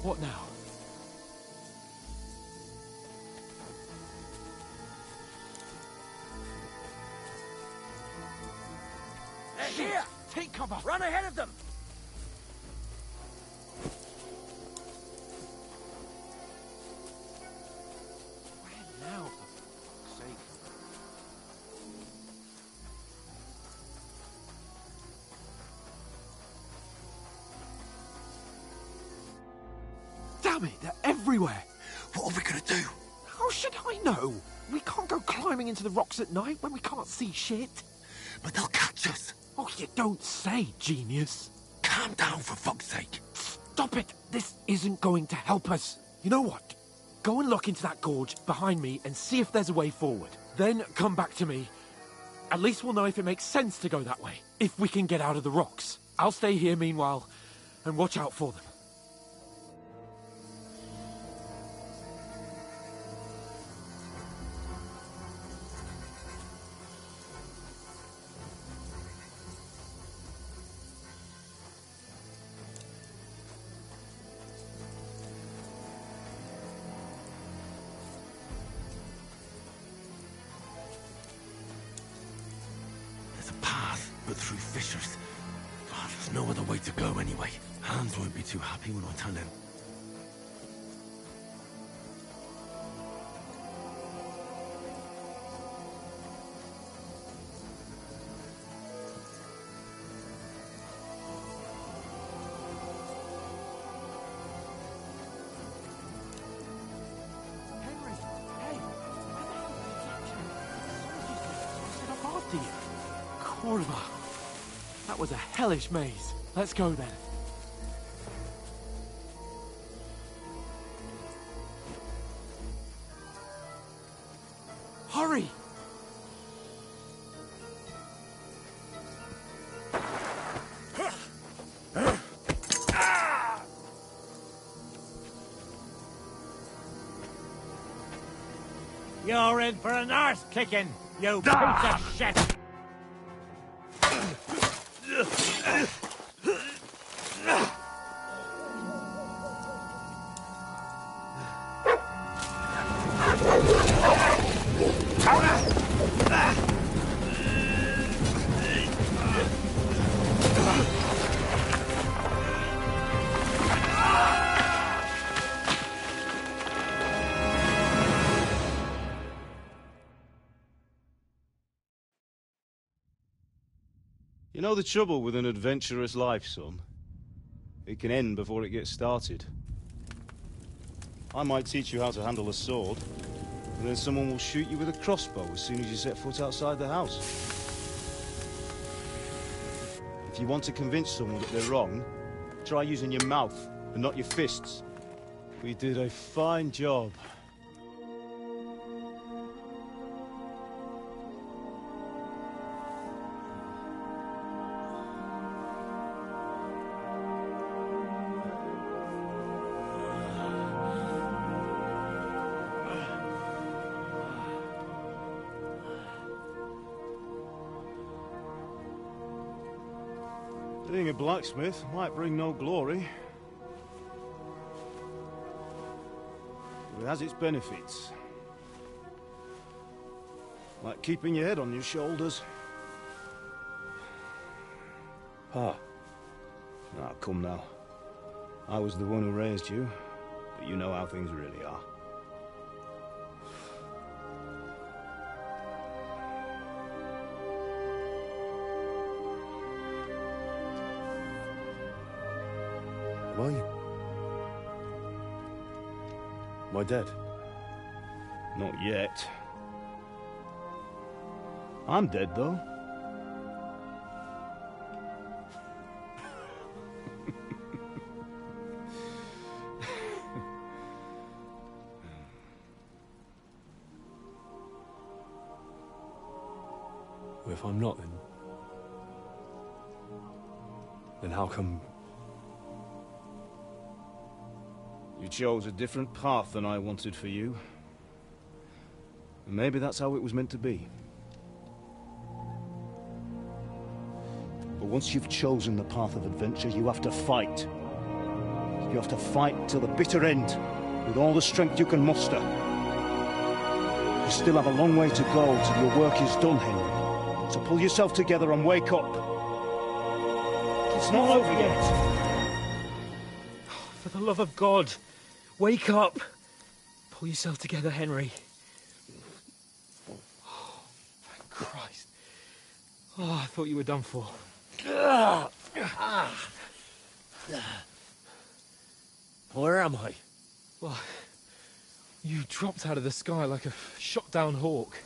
What now? They're here! Take cover! Run ahead of them! Where now, for fuck's sake? Damn it, they're everywhere! What are we gonna do? How should I know? We can't go climbing into the rocks at night when we can't see shit. But they'll catch us. Oh, you don't say, genius. Calm down, for fuck's sake. Stop it! This isn't going to help us. You know what? Go and look into that gorge behind me and see if there's a way forward. Then come back to me. At least we'll know if it makes sense to go that way, if we can get out of the rocks. I'll stay here meanwhile and watch out for them. There's a path, but through fissures. Oh, there's no other way to go anyway. Hans won't be too happy when I tell him. Henry, hey, where the hell did you get to? Soldiers set up after you. Corva. That was a hellish maze. Let's go then. Hurry! You're in for an arse kicking, you piece of shit! know the trouble with an adventurous life, son? It can end before it gets started. I might teach you how to handle a sword, and then someone will shoot you with a crossbow as soon as you set foot outside the house. If you want to convince someone that they're wrong, try using your mouth and not your fists. We did a fine job. Being a blacksmith might bring no glory, but it has its benefits. Like keeping your head on your shoulders. Pa. Ah, come now. I was the one who raised you, but you know how things really are. Am I dead? Not yet. I'm dead, though. Well, if I'm not, then how come... You chose a different path than I wanted for you. And maybe that's how it was meant to be. But once you've chosen the path of adventure, you have to fight. You have to fight till the bitter end, with all the strength you can muster. You still have a long way to go till your work is done, Henry. So pull yourself together and wake up. It's not over yet. For the love of God, wake up! Pull yourself together, Henry. Oh, thank Christ. Oh, I thought you were done for. Where am I? Well, you dropped out of the sky like a shot-down hawk.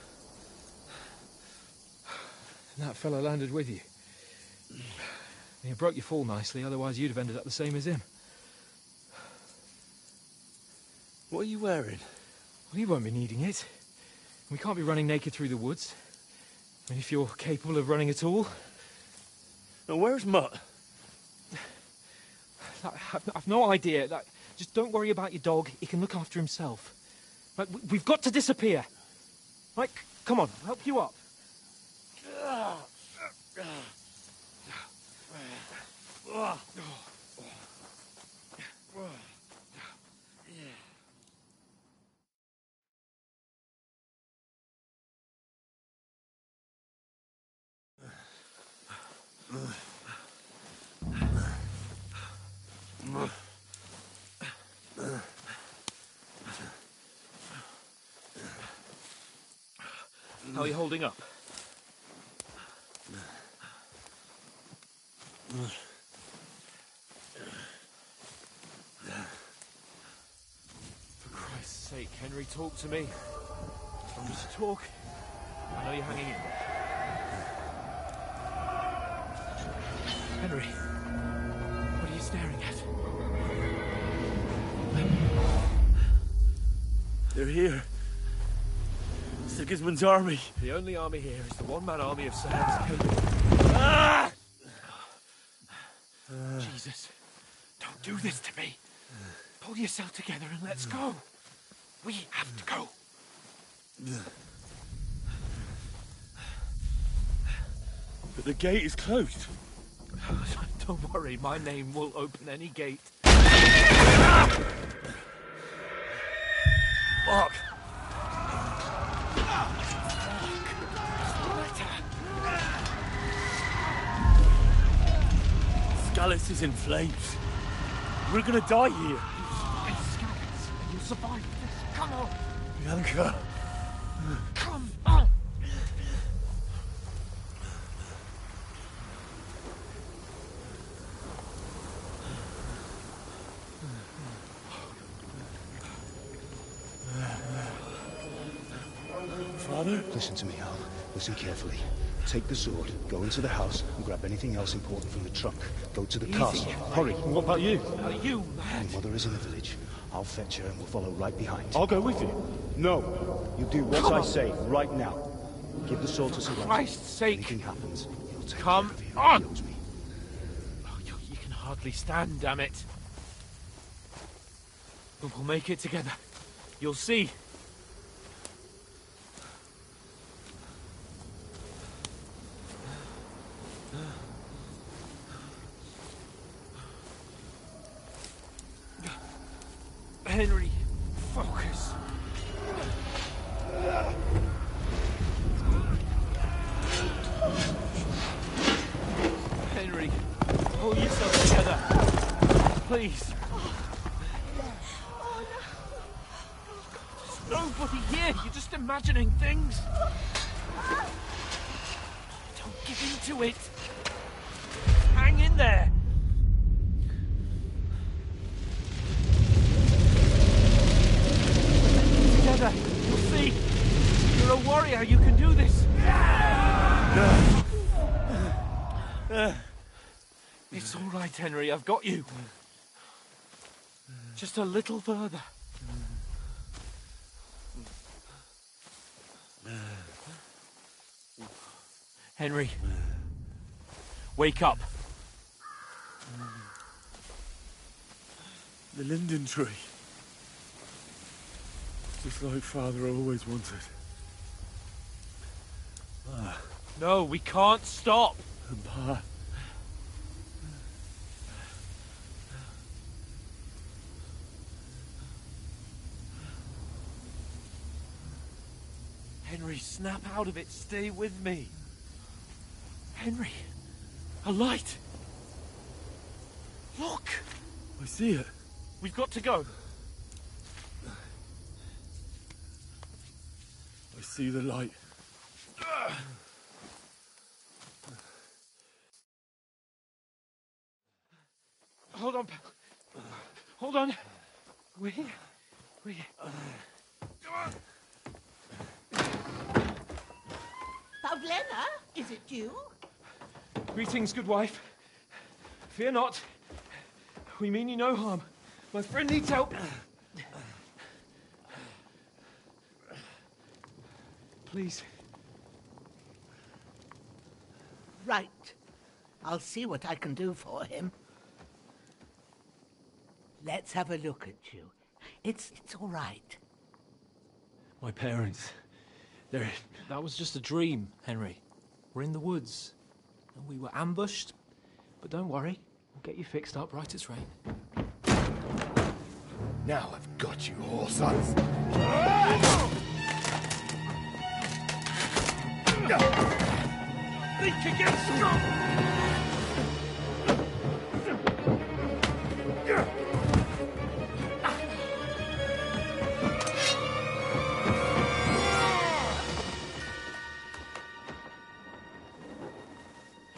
And that fella landed with you. You broke your fall nicely, otherwise you'd have ended up the same as him. What are you wearing? Well, you won't be needing it. We can't be running naked through the woods. I mean, if you're capable of running at all. Now, where's Mutt? I've no idea. Just don't worry about your dog. He can look after himself. We've got to disappear. Right, come on, I'll help you up. How are you holding up? For Christ's sake, Henry, talk to me. Just talk. I know you're hanging in there. Henry, what are you staring at? They're here. Sigismund's army. The only army here is the one-man army of Sir Hans. Ah! Jesus, don't do this to me. Pull yourself together and let's go. We have to go. But the gate is closed. Don't worry, my name will open any gate. Fuck. Scallis is in flames. We're gonna die here. Scallis, you'll survive this. Come on. Bianca. Come on. Father? Listen to me, Al. Listen carefully. Take the sword, go into the house, and grab anything else important from the trunk. Go to the castle. Hurry. What about you? Are you mad? Your mother is in the village. I'll fetch her and we'll follow right behind. I'll go with you. No. You do what I say right now. Give the sword to Sir Roger. Christ's sake. Anything happens, he'll take Come care of you. on! He owes me. Oh, you can hardly stand, damn it. But we'll make it together. You'll see. Henry, focus. Henry, pull yourself together. Please. There's nobody here. You're just imagining things. Don't give in to it. Hang in there. Together, you'll see. You're a warrior. You can do this. It's all right, Henry. I've got you. Just a little further. Henry, wake up. The linden tree. Just like Father always wanted. No, we can't stop. And Pa. Henry, snap out of it. Stay with me. Henry, a light. Look. I see it. We've got to go. I see the light. Hold on, pal. Hold on. We're here. We're here. Come on. Pavlena, is it you? Greetings, good wife. Fear not. We mean you no harm. My friend needs help. Please. Right. I'll see what I can do for him. Let's have a look at you. It's all right. My parents. That was just a dream, Henry. We're in the woods. And we were ambushed. But don't worry. We'll get you fixed up right as rain. Now I've got you, whore sons. Think again, strong!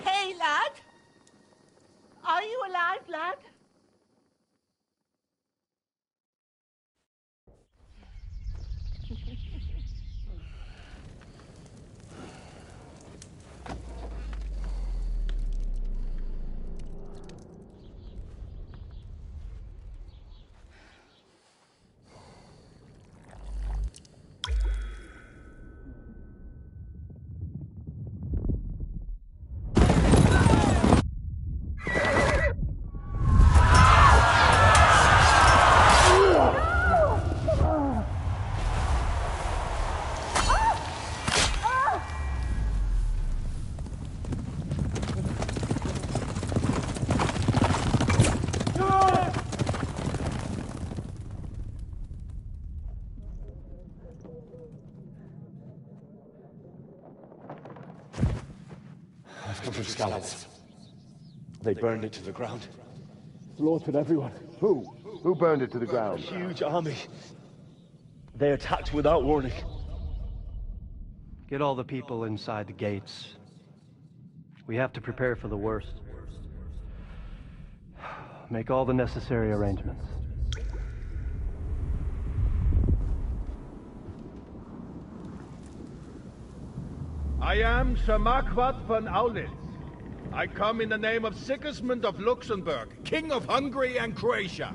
Hey, lad. Are you alive, lad? I've come from Scallops. They burned it to the ground. Slaughtered everyone. Who? Who burned it to the A ground? huge army. They attacked without warning. Get all the people inside the gates. We have to prepare for the worst. Make all the necessary arrangements. I am Sir Marquardt von Aulitz. I come in the name of Sigismund of Luxembourg, King of Hungary and Croatia.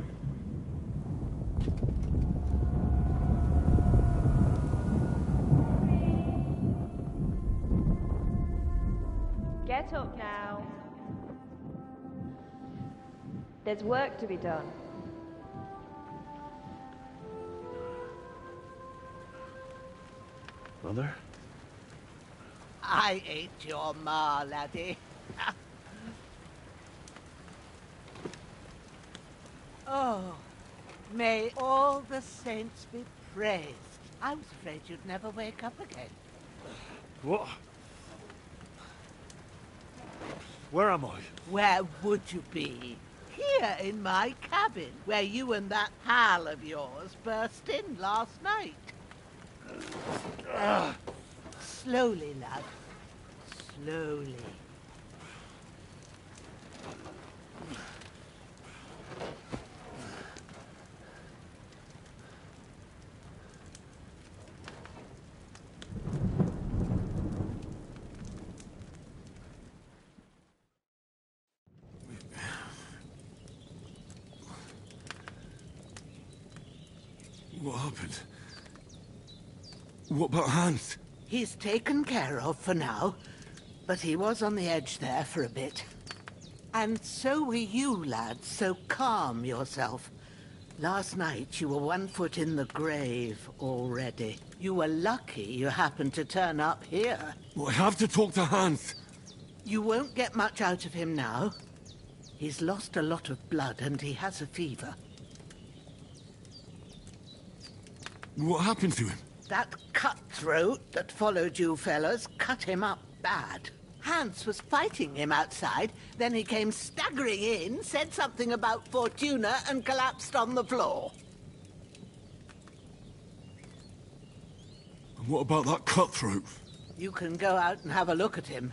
Get up now. There's work to be done. Mother? I ain't your ma, laddie. Oh, may all the saints be praised. I was afraid you'd never wake up again. What? Where am I? Where would you be? Here in my cabin, where you and that pal of yours burst in last night. Slowly, lad. Slowly. What happened? What about Hans? He's taken care of for now, but he was on the edge there for a bit. And so were you, lad, so calm yourself. Last night you were 1 foot in the grave already. You were lucky you happened to turn up here. Well, I have to talk to Hans. You won't get much out of him now. He's lost a lot of blood and he has a fever. What happened to him? That cutthroat that followed you fellas cut him up bad. Hans was fighting him outside, then he came staggering in, said something about Fortuna, and collapsed on the floor. And what about that cutthroat? You can go out and have a look at him.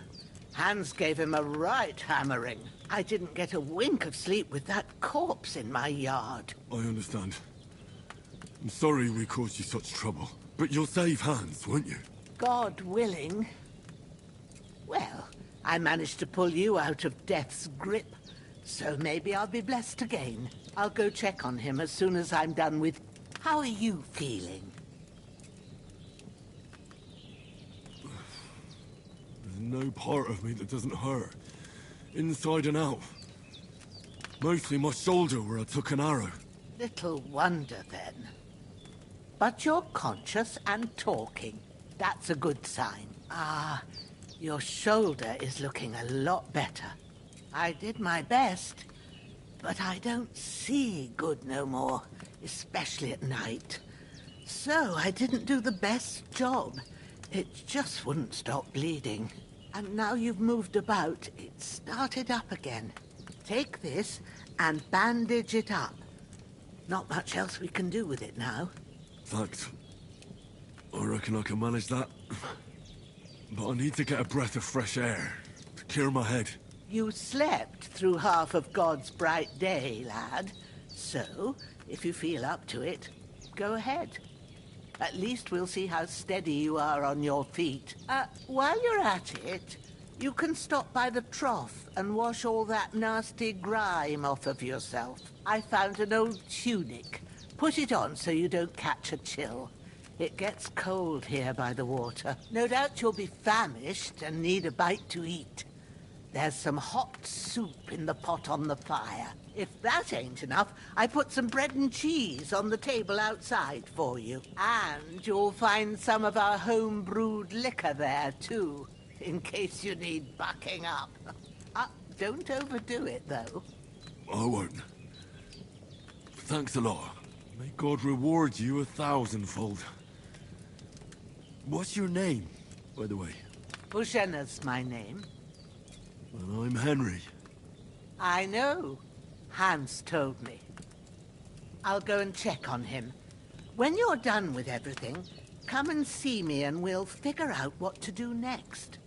Hans gave him a right hammering. I didn't get a wink of sleep with that corpse in my yard. I understand. I'm sorry we caused you such trouble. But you'll save Hans, won't you? God willing. Well, I managed to pull you out of death's grip, so maybe I'll be blessed again. I'll go check on him as soon as I'm done with... How are you feeling? There's no part of me that doesn't hurt. Inside and out. Mostly my shoulder where I took an arrow. Little wonder, then. But you're conscious and talking. That's a good sign. Ah, your shoulder is looking a lot better. I did my best, but I don't see good no more, especially at night. So I didn't do the best job. It just wouldn't stop bleeding. And now you've moved about, it started up again. Take this and bandage it up. Not much else we can do with it now. Thanks. I reckon I can manage that. But I need to get a breath of fresh air to clear my head. You slept through half of God's bright day, lad. So, if you feel up to it, go ahead. At least we'll see how steady you are on your feet. While you're at it, you can stop by the trough and wash all that nasty grime off of yourself. I found an old tunic. Put it on so you don't catch a chill. It gets cold here by the water. No doubt you'll be famished and need a bite to eat. There's some hot soup in the pot on the fire. If that ain't enough, I put some bread and cheese on the table outside for you. And you'll find some of our home-brewed liquor there, too, in case you need bucking up. Don't overdo it, though. I won't. Thanks a lot. May God reward you 1,000-fold. What's your name, by the way? Bushenna's my name. Well, I'm Henry. I know. Hans told me. I'll go and check on him. When you're done with everything, come and see me and we'll figure out what to do next.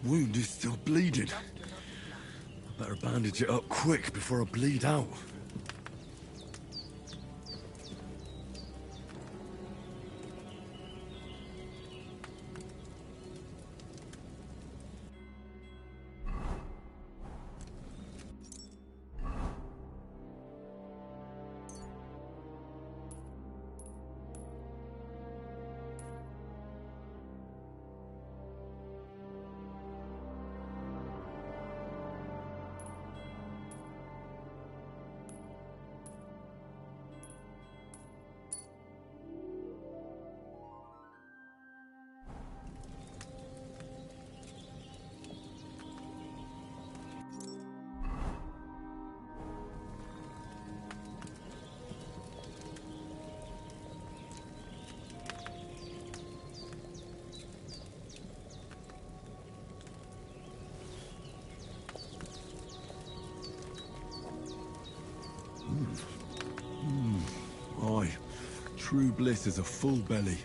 Wound is still bleeding. I better bandage it up quick before I bleed out. Aye, true bliss is a full belly.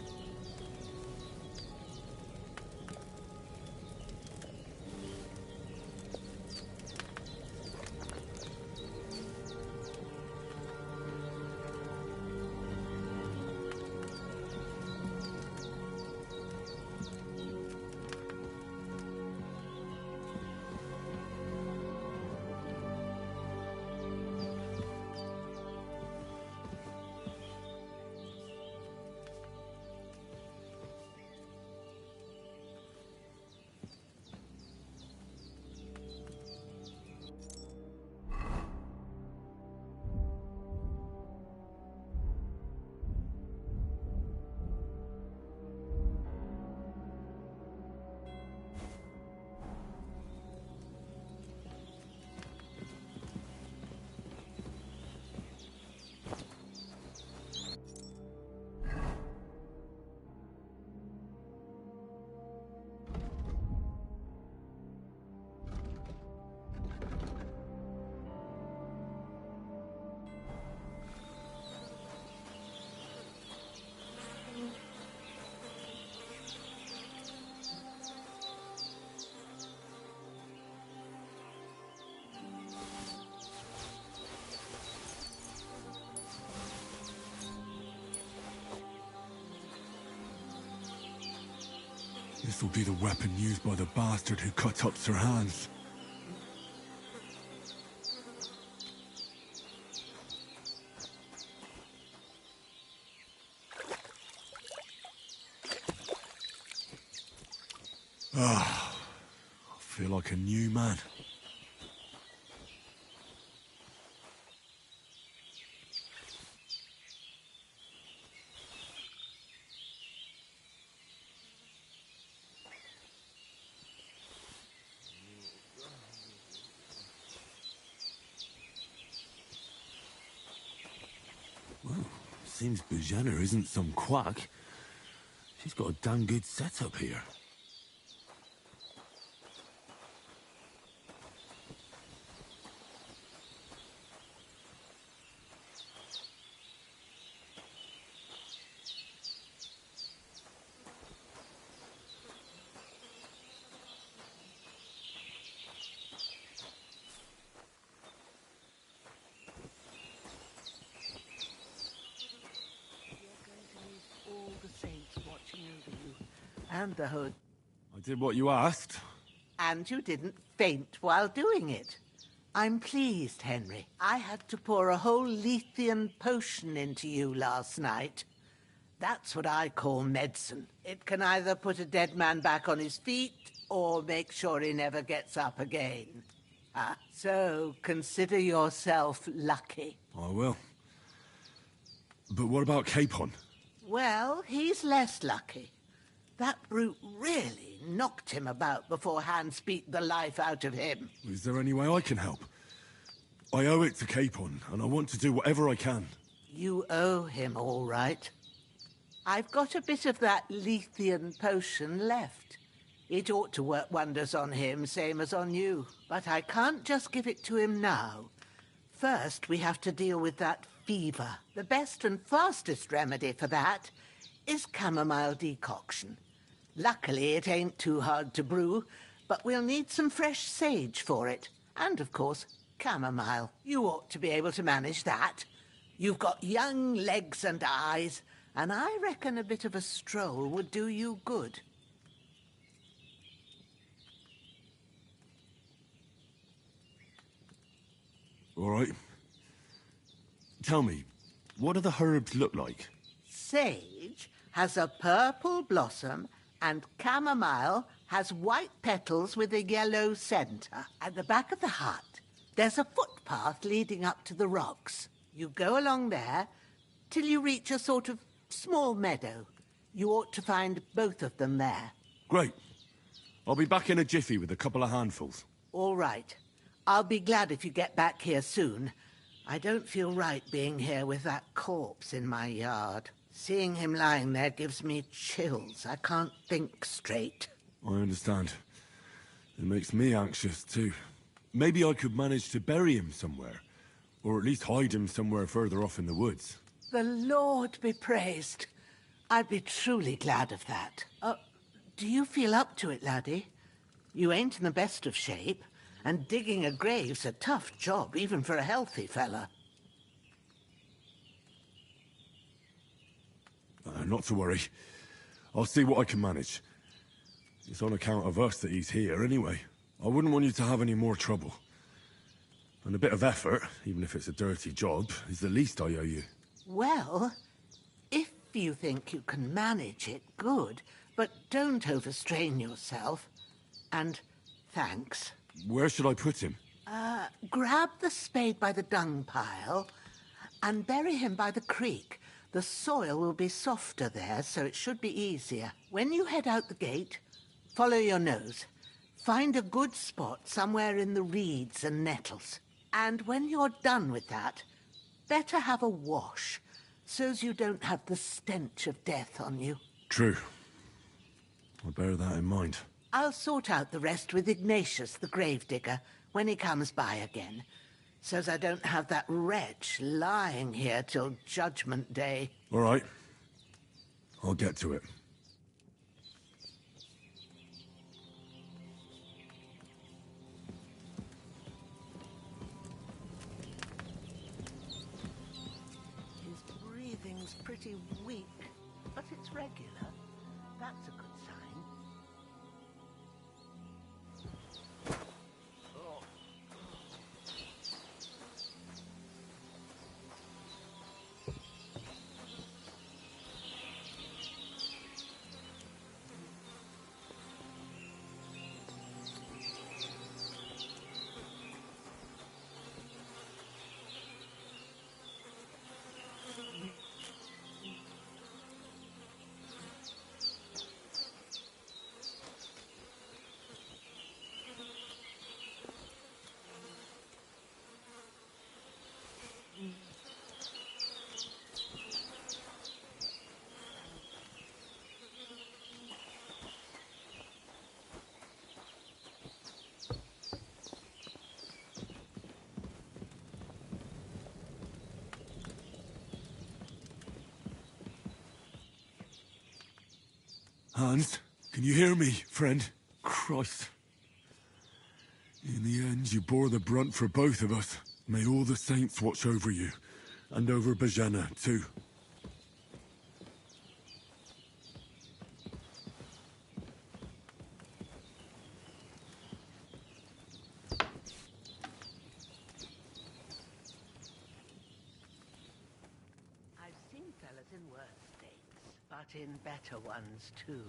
This will be the weapon used by the bastard who cut up Sir Hans. Ah, I feel like a new man. Well, seems Bujana isn't some quack. She's got a damn good setup here. All the saints watching over you, and the hood. I did what you asked. And you didn't faint while doing it. I'm pleased, Henry. I had to pour a whole Lethean potion into you last night. That's what I call medicine. It can either put a dead man back on his feet or make sure he never gets up again. So consider yourself lucky. I will. But what about Capon? Well, he's less lucky. That brute really knocked him about before Hans beat the life out of him. Is there any way I can help? I owe it to Capon, and I want to do whatever I can. You owe him, all right. I've got a bit of that Lethean potion left. It ought to work wonders on him, same as on you. But I can't just give it to him now. First, we have to deal with that fever. The best and fastest remedy for that is chamomile decoction. Luckily, it ain't too hard to brew, but we'll need some fresh sage for it. And, of course, chamomile. You ought to be able to manage that. You've got young legs and eyes, and I reckon a bit of a stroll would do you good. All right. Tell me, what do the herbs look like? Sage has a purple blossom, and chamomile has white petals with a yellow centre. At the back of the hut, there's a footpath leading up to the rocks. You go along there till you reach a sort of small meadow. You ought to find both of them there. Great. I'll be back in a jiffy with a couple of handfuls. All right. I'll be glad if you get back here soon. I don't feel right being here with that corpse in my yard. Seeing him lying there gives me chills. I can't think straight. I understand. It makes me anxious, too. Maybe I could manage to bury him somewhere. Or at least hide him somewhere further off in the woods. The Lord be praised. I'd be truly glad of that. Do you feel up to it, laddie? You ain't in the best of shape, and digging a grave's a tough job, even for a healthy fella. Not to worry. I'll see what I can manage. It's on account of us that he's here, anyway. I wouldn't want you to have any more trouble. And a bit of effort, even if it's a dirty job, is the least I owe you. Well, if you think you can manage it, good. But don't overstrain yourself. And thanks. Where should I put him? Grab the spade by the dung pile and bury him by the creek. The soil will be softer there, so it should be easier. When you head out the gate, follow your nose. Find a good spot somewhere in the reeds and nettles. And when you're done with that, better have a wash, so's you don't have the stench of death on you. True. I'll bear that in mind. I'll sort out the rest with Ignatius, the gravedigger, when he comes by again, so's I don't have that wretch lying here till Judgment Day. All right. I'll get to it. His breathing's pretty weak, but it's regular. That's a good sign. Hans, can you hear me, friend? Christ. In the end, you bore the brunt for both of us. May all the saints watch over you. And over Bajana, too. I've seen fellas in worse states, but in better ones, too.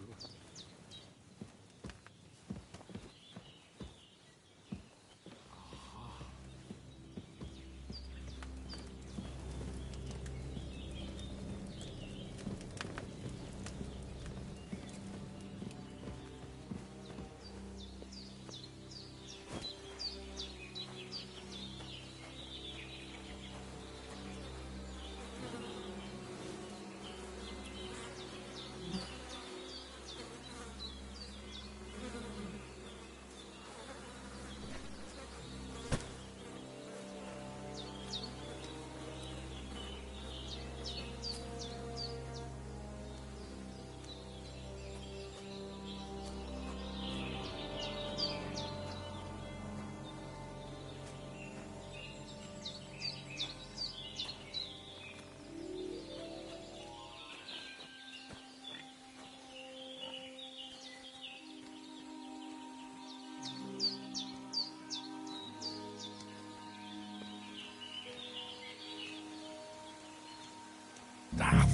Ah,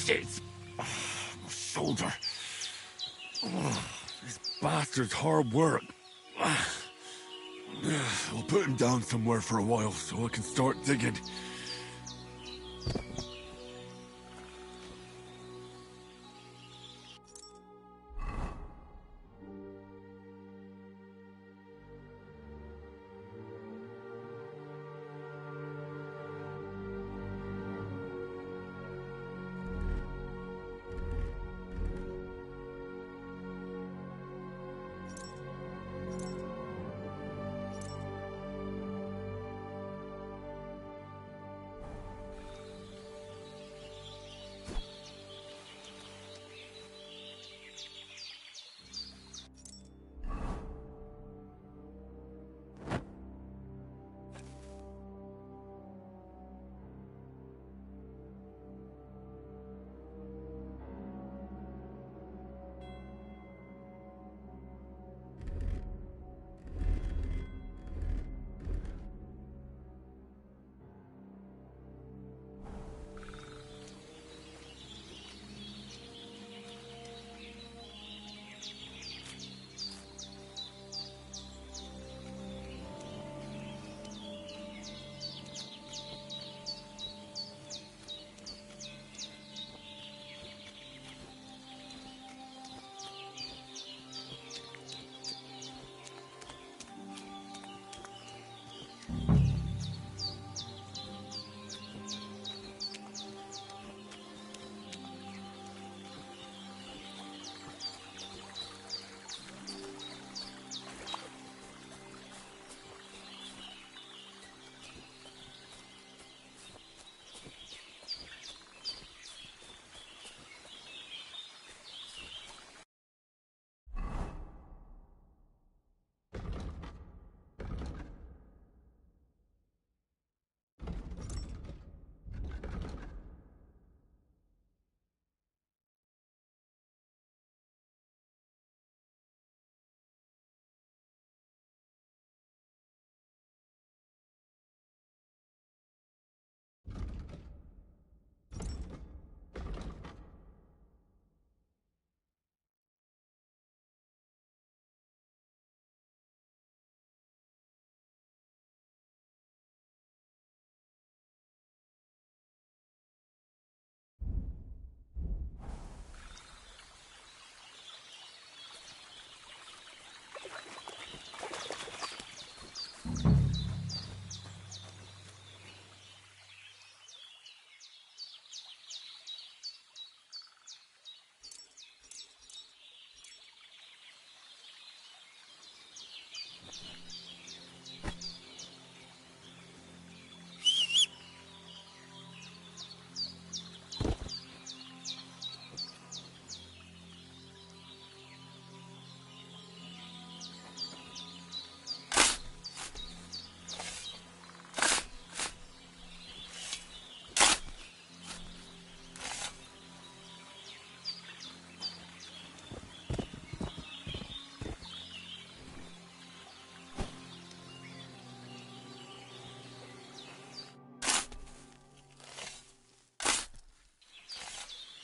shit! My shoulder. This bastard's hard work. I'll put him down somewhere for a while so I can start digging.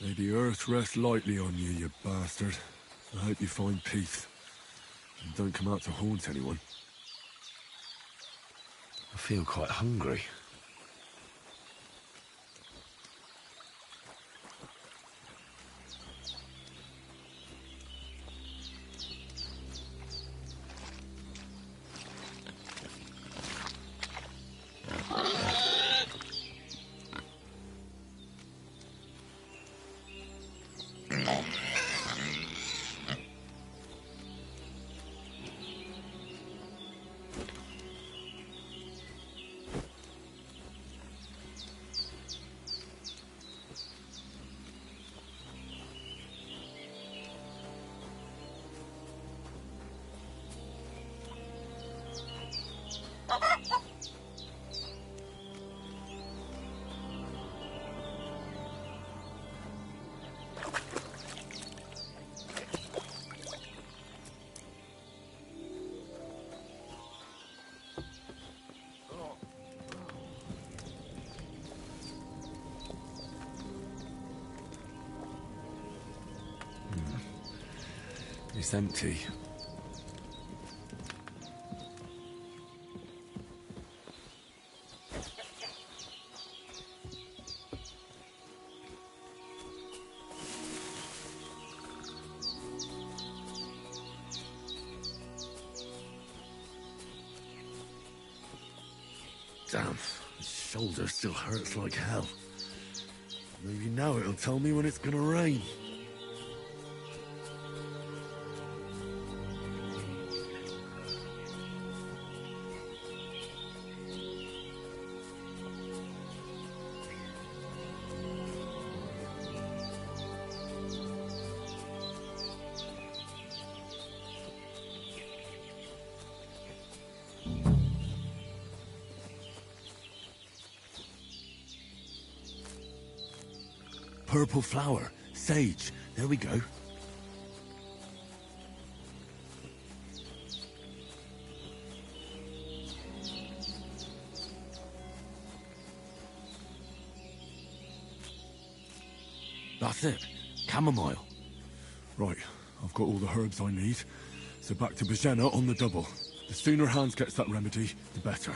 May the earth rest lightly on you, you bastard. I hope you find peace. And don't come out to haunt anyone. I feel quite hungry. It's empty. Damn, his shoulder still hurts like hell. Maybe now it'll tell me when it's gonna rain. Purple flower. Sage. There we go. That's it. Chamomile. Right. I've got all the herbs I need. So back to Bajena on the double. The sooner Hans gets that remedy, the better.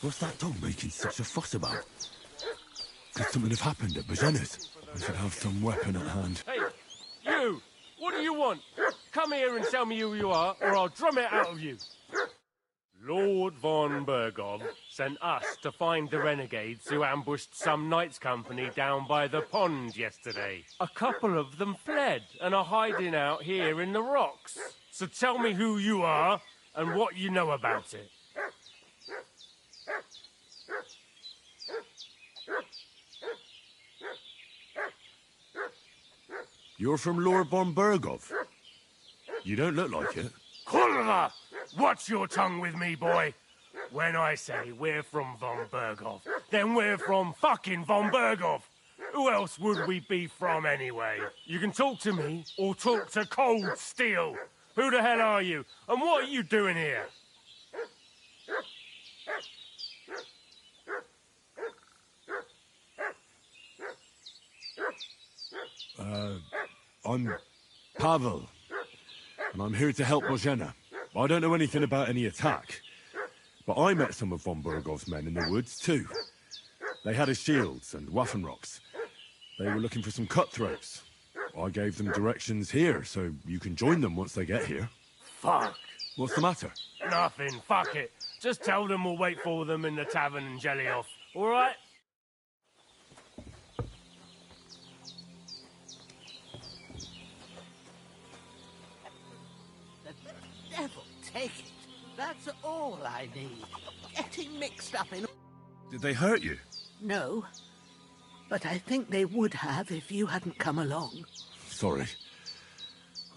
What's that dog making such a fuss about? Could something have happened at Bajena's? I should have some weapon at hand. Hey, you! What do you want? Come here and tell me who you are, or I'll drum it out of you. Lord von Bergov sent us to find the renegades who ambushed some knights' company down by the pond yesterday. A couple of them fled and are hiding out here in the rocks. So tell me who you are and what you know about it. You're from Lord von Bergov? You don't look like it. Kurva! Watch your tongue with me, boy. When I say we're from von Bergov, then we're from fucking von Bergov. Who else would we be from anyway? You can talk to me or talk to Cold Steel. Who the hell are you? And what are you doing here? I'm Pavel, and I'm here to help Bojena. I don't know anything about any attack, but I met some of von Bergov's men in the woods too. They had his shields and Waffenrocks. They were looking for some cutthroats. I gave them directions here, so you can join them once they get here. Fuck. What's the matter? Nothing, fuck it. Just tell them we'll wait for them in the tavern in Jelioff, all right? Devil take it. That's all I need. Getting mixed up in... Did they hurt you? No. But I think they would have if you hadn't come along. Sorry.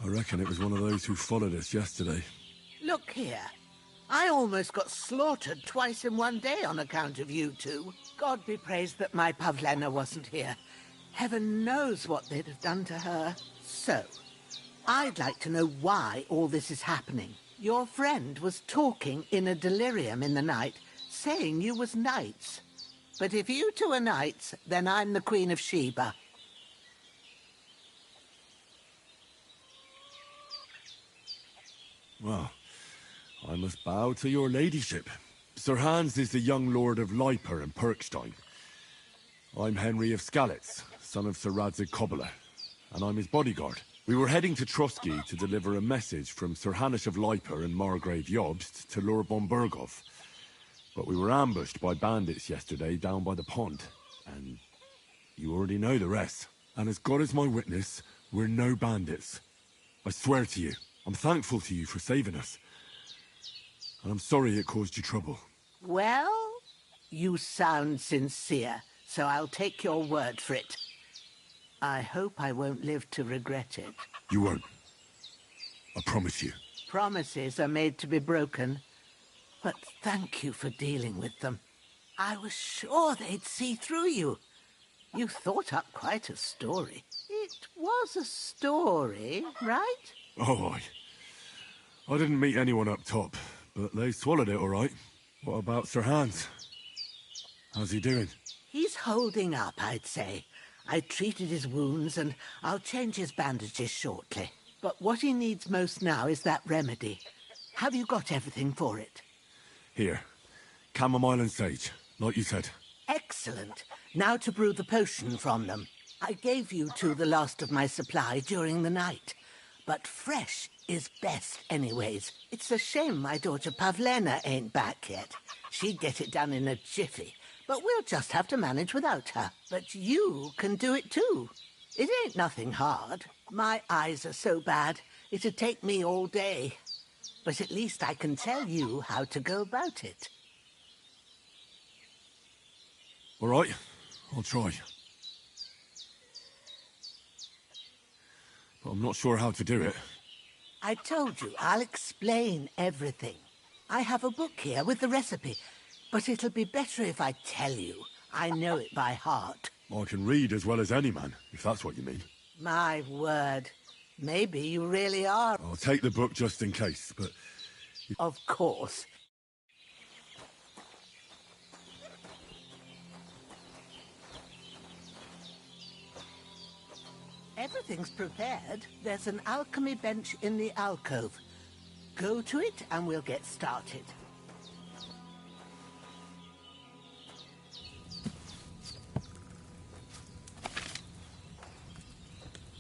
I reckon it was one of those who followed us yesterday. Look here. I almost got slaughtered twice in one day on account of you two. God be praised that my Pavlena wasn't here. Heaven knows what they'd have done to her. So, I'd like to know why all this is happening. Your friend was talking in a delirium in the night, saying you was knights. But if you two are knights, then I'm the Queen of Sheba. Well, I must bow to your ladyship. Sir Hans is the young lord of Leiper and Perkstein. I'm Henry of Skalitz, son of Sir Radzig Kobyla, and I'm his bodyguard. We were heading to Trotsky to deliver a message from Sir Hanush of Leiper and Margrave Jobst to Lord von Burgov. But we were ambushed by bandits yesterday down by the pond. And you already know the rest. And as God is my witness, we're no bandits. I swear to you, I'm thankful to you for saving us. And I'm sorry it caused you trouble. Well, you sound sincere, so I'll take your word for it. I hope I won't live to regret it. You won't. I promise you. Promises are made to be broken. But thank you for dealing with them. I was sure they'd see through you. You thought up quite a story. It was a story, right? Oh, I didn't meet anyone up top, but they swallowed it all right. What about Sir Hans? How's he doing? He's holding up, I'd say. I treated his wounds, and I'll change his bandages shortly. But what he needs most now is that remedy. Have you got everything for it? Here. Chamomile and sage, like you said. Excellent. Now to brew the potion from them. I gave you two the last of my supply during the night. But fresh is best anyways. It's a shame my daughter Pavlena ain't back yet. She'd get it done in a jiffy. But we'll just have to manage without her. But you can do it too. It ain't nothing hard. My eyes are so bad, it'd take me all day. But at least I can tell you how to go about it. All right, I'll try. But I'm not sure how to do it. I told you, I'll explain everything. I have a book here with the recipe, but it'll be better if I tell you. I know it by heart. I can read as well as any man, if that's what you mean. My word. Maybe you really are. I'll take the book just in case, but... Of course. Everything's prepared. There's an alchemy bench in the alcove. Go to it and we'll get started.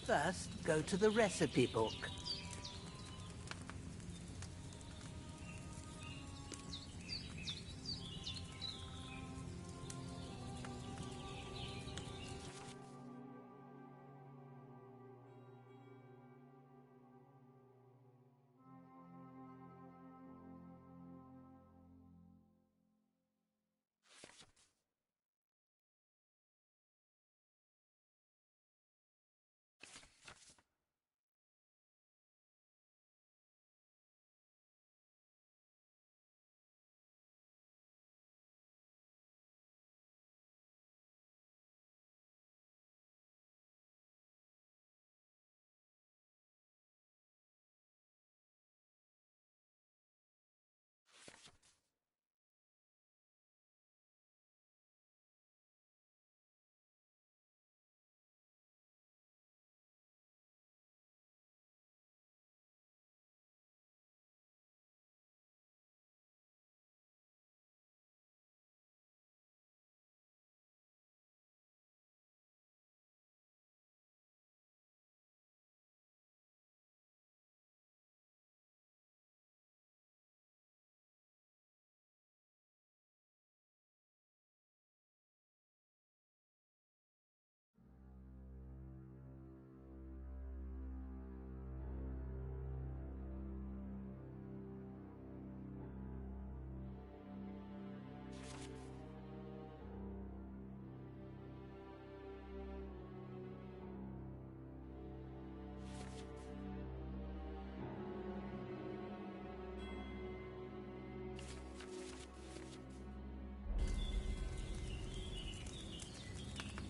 First, go to the recipe book.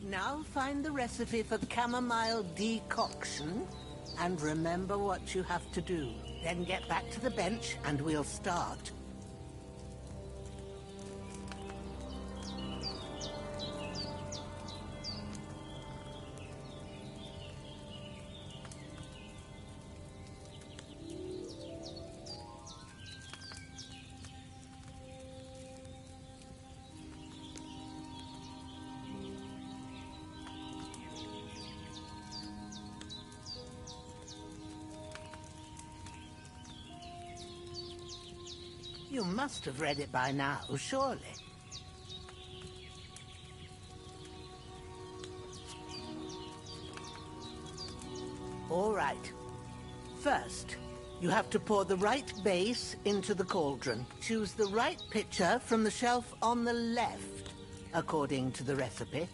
Now find the recipe for chamomile decoction and remember what you have to do. Then get back to the bench and we'll start. You must have read it by now, surely. All right. First, you have to pour the right base into the cauldron. Choose the right pitcher from the shelf on the left, according to the recipe.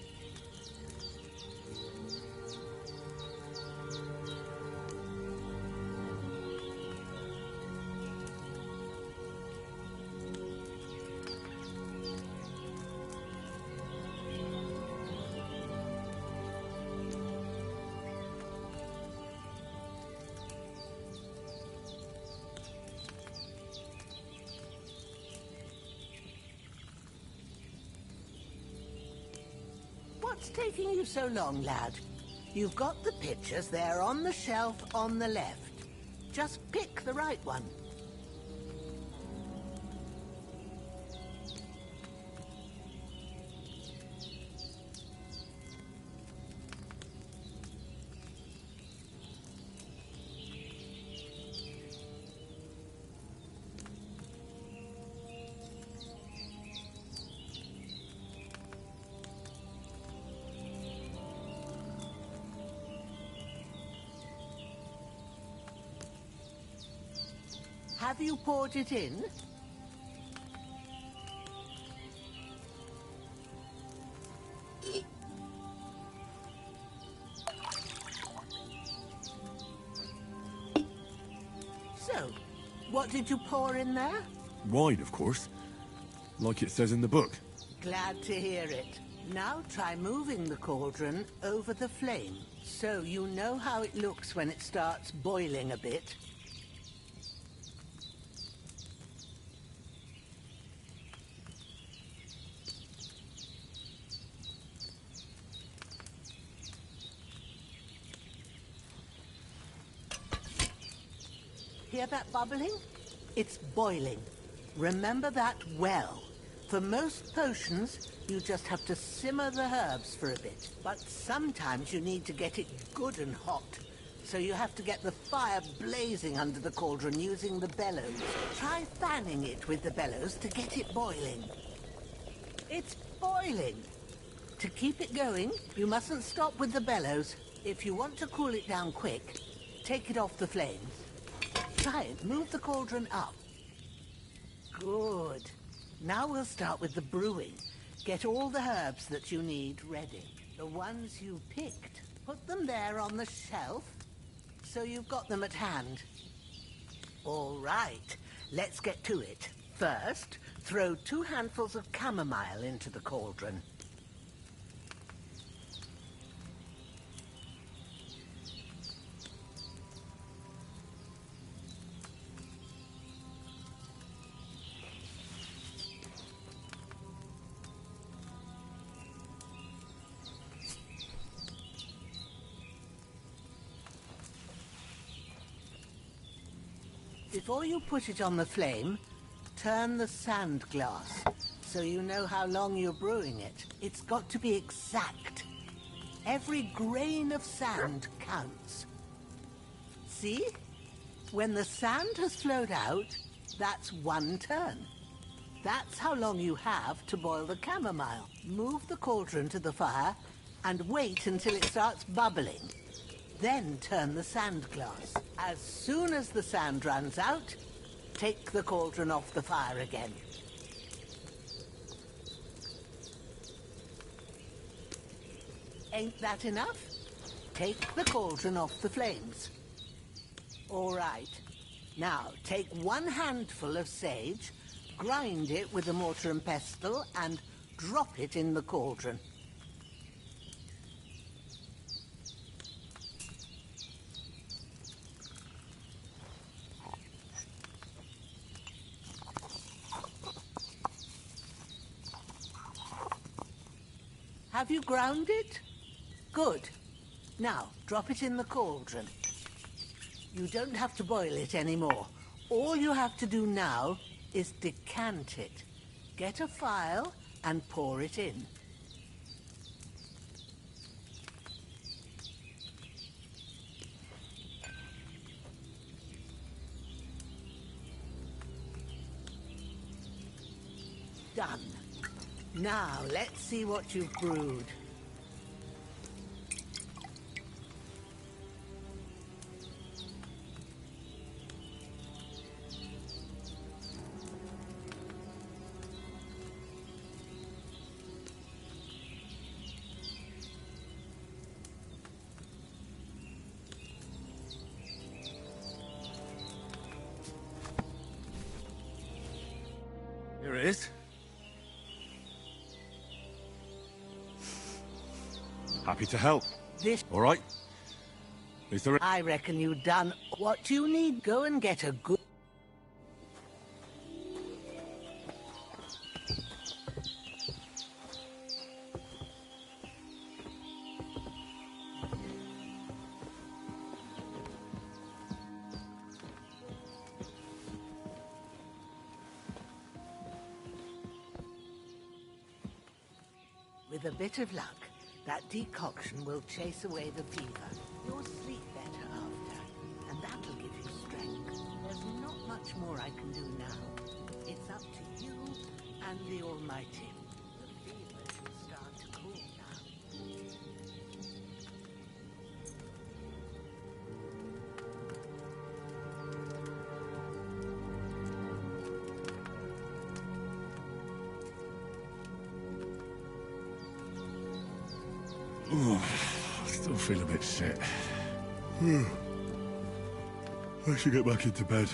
What's taking you so long, lad? You've got the pitchers there on the shelf on the left. Just pick the right one. Have you poured it in? So, what did you pour in there? Wine, of course. Like it says in the book. Glad to hear it. Now try moving the cauldron over the flame, so you know how it looks when it starts boiling a bit. Hear that bubbling? It's boiling. Remember that well. For most potions, you just have to simmer the herbs for a bit. But sometimes you need to get it good and hot. So you have to get the fire blazing under the cauldron using the bellows. Try fanning it with the bellows to get it boiling. It's boiling. To keep it going, you mustn't stop with the bellows. If you want to cool it down quick, take it off the flames. Try it. Move the cauldron up. Good. Now we'll start with the brewing. Get all the herbs that you need ready. The ones you picked. Put them there on the shelf, so you've got them at hand. All right. Let's get to it. First, throw 2 handfuls of chamomile into the cauldron. Before you put it on the flame, turn the sand glass so you know how long you're brewing it. It's got to be exact. Every grain of sand counts. See? When the sand has flowed out, that's 1 turn. That's how long you have to boil the chamomile. Move the cauldron to the fire and wait until it starts bubbling. Then turn the sand glass. As soon as the sand runs out, take the cauldron off the fire again. Ain't that enough? Take the cauldron off the flames. All right. Now, take 1 handful of sage, grind it with a mortar and pestle, and drop it in the cauldron. Have you ground it? Good. Now, drop it in the cauldron. You don't have to boil it anymore. All you have to do now is decant it. Get a phial and pour it in. done. Now, let's see what you've brewed. Here it is. Happy to help. This... All right. Is there I reckon you've done what you need. Go and get a good... With a bit of luck, that decoction will chase away the fever. You'll sleep better after, and that'll give you strength. There's not much more I can do now. It's up to you and the Almighty. The fever should start to cool now. I still feel a bit sick. I should get back into bed.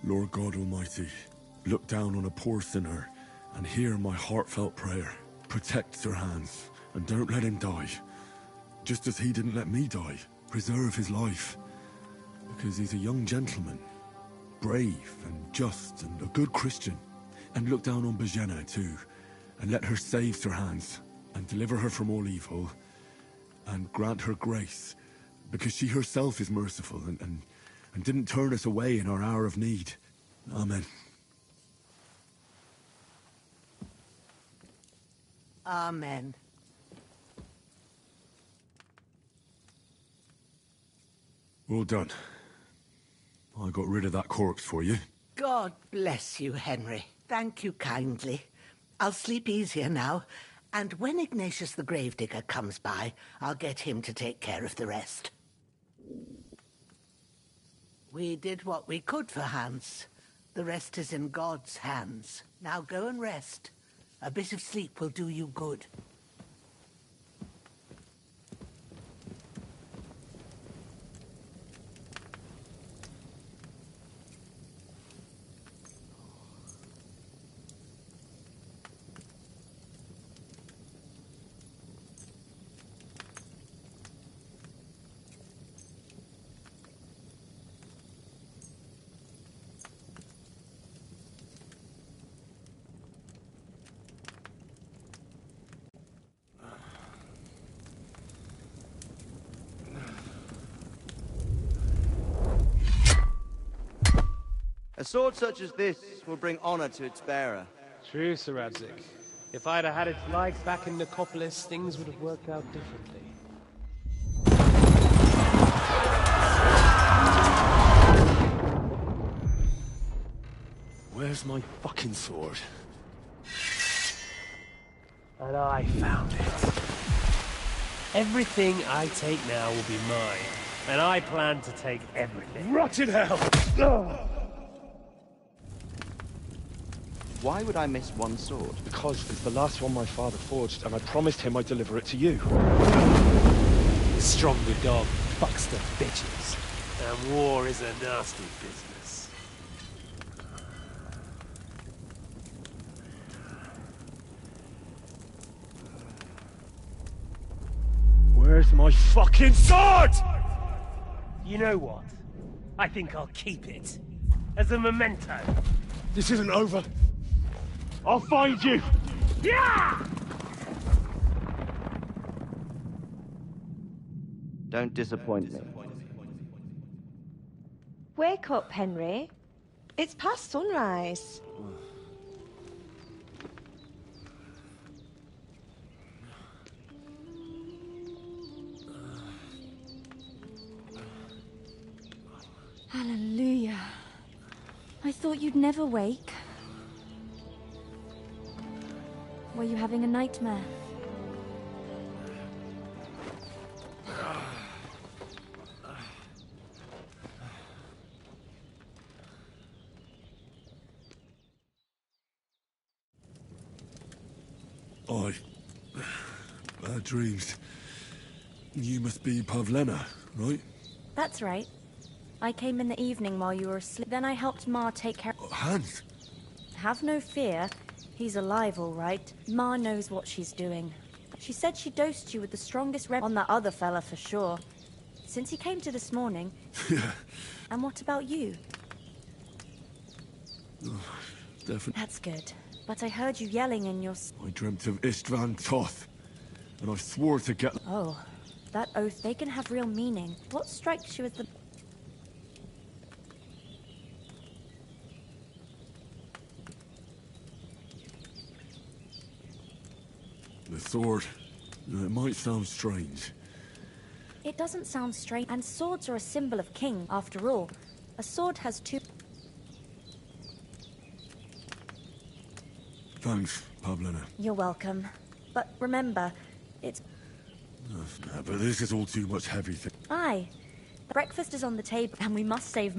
Lord God Almighty, look down on a poor sinner and hear my heartfelt prayer. Protect Sir Hans and don't let him die. Just as he didn't let me die, preserve his life. Because he's a young gentleman, brave and just and a good Christian. And look down on Bajena too, and let her save Sir Hans and deliver her from all evil and grant her grace, because she herself is merciful and didn't turn us away in our hour of need. Amen. Amen. Well done. I got rid of that corpse for you. God bless you, Henry. Thank you kindly. I'll sleep easier now, and when Ignatius the Gravedigger comes by, I'll get him to take care of the rest. We did what we could for Hans. The rest is in God's hands. Now go and rest. A bit of sleep will do you good. A sword such as this will bring honor to its bearer. True, Sir Radzik. If I'd have had its like back in Nicopolis, things would have worked out differently. Where's my fucking sword? And I found it. Everything I take now will be mine, and I plan to take everything. Rot in hell! Why would I miss one sword? Because it's the last one my father forged, and I promised him I'd deliver it to you. Stronger dog fucks the bitches, and war is a nasty business. Where's my fucking sword? You know what? I think I'll keep it. As a memento. This isn't over. I'll find you! Yeah! Don't disappoint me. Wake up, Henry. It's past sunrise. Hallelujah. I thought you'd never wake. Were you having a nightmare? Bad dreams. You must be Pavlena, right? That's right. I came in the evening while you were asleep. Then I helped Ma take care... Hans! Have no fear. He's alive, all right. Ma knows what she's doing. She said she dosed you with the strongest on that other fella for sure. Since he came to this morning... Yeah. And what about you? Definitely. That's good. But I heard you yelling in your... I dreamt of Istvan Toth, and I swore to get... Oh, that oath, they can have real meaning. What strikes you as the... The sword. It might sound strange. It doesn't sound strange. And swords are a symbol of king, after all. A sword has two... Thanks, Pavlena. You're welcome. But remember, it's... But this is all too much heavy thing. Aye. Breakfast is on the table, and we must save...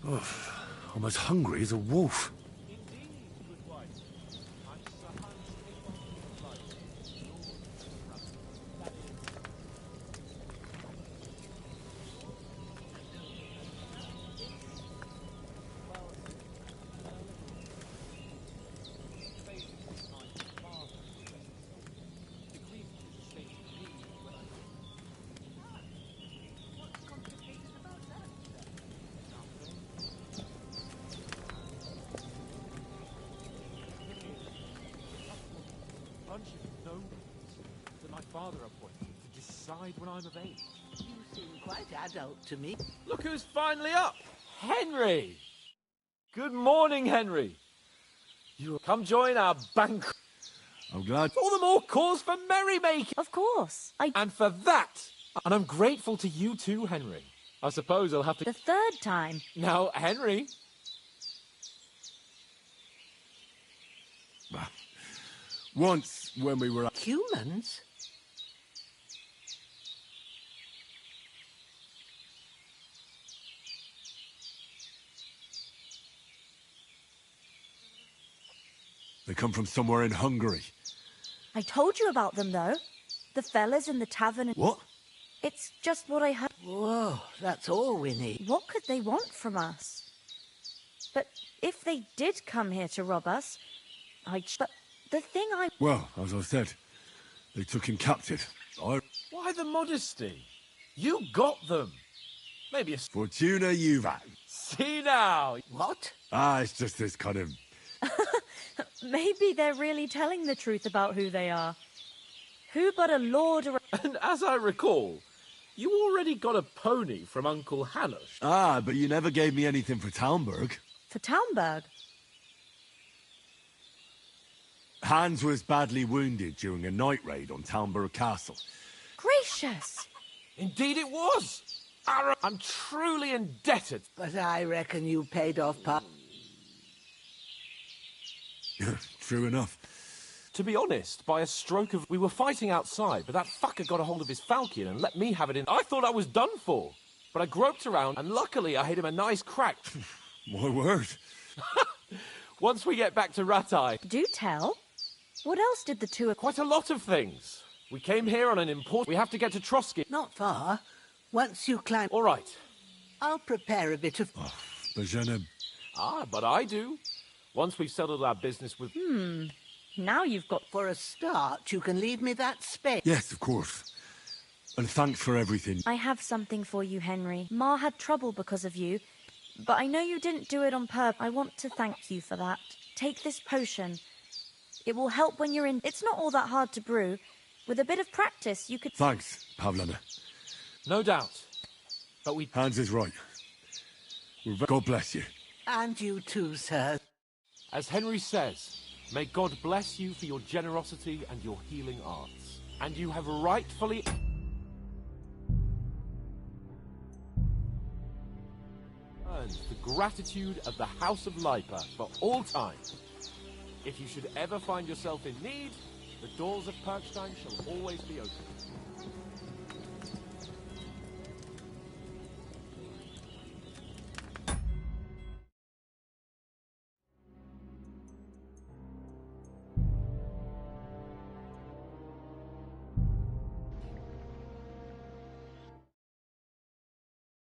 I'm as hungry as a wolf. That my father appointed to decide when I'm of age. You seem quite adult to me. Look who's finally up! Henry! Good morning, Henry. You come join our banquet. I'm glad. All the more cause for merrymaking. Of course. And for that. And I'm grateful to you too, Henry. I suppose I'll have to... The third time. Now, Henry. Once, when we were... Humans? They come from somewhere in Hungary. I told you about them, though. The fellas in the tavern... What? It's just what I heard. Whoa, that's all we need. What could they want from us? But if they did come here to rob us, But the thing I... Well, as I said, they took him captive. Why the modesty? You got them. Maybe a... Fortuna Juvat. See now. What? It's just this kind of... Maybe they're really telling the truth about who they are. Who but a lord or... And as I recall, you already got a pony from Uncle Hanush. But you never gave me anything for Talmberg. For Talmberg? Hans was badly wounded during a night raid on Talmberg Castle. Gracious! Indeed it was! I'm truly indebted. But I reckon you paid off part. True enough. To be honest, by a stroke of... We were fighting outside, but that fucker got a hold of his falchion and let me have it in... I thought I was done for. But I groped around, and luckily I hit him a nice crack. My word. Once we get back to Ratai... Do tell. What else did the two... Quite a lot of things. We came here on an important... We have to get to Trotsky. Not far. Once you climb... All right. I'll prepare a bit of... Bajana... But I do. Once we've settled our business with... Now you've got... For a start, you can leave me that space. Yes, of course. And thanks for everything. I have something for you, Henry. Ma had trouble because of you, but I know you didn't do it on purpose. I want to thank you for that. Take this potion. It will help when you're in... It's not all that hard to brew. With a bit of practice, you could... Thanks, Pavlana. No doubt. But we... Hans is right. God bless you. And you too, sir. As Henry says, may God bless you for your generosity and your healing arts. And you have rightfully... earned the gratitude of the House of Lipa for all time. If you should ever find yourself in need, the doors of Perkstein shall always be open.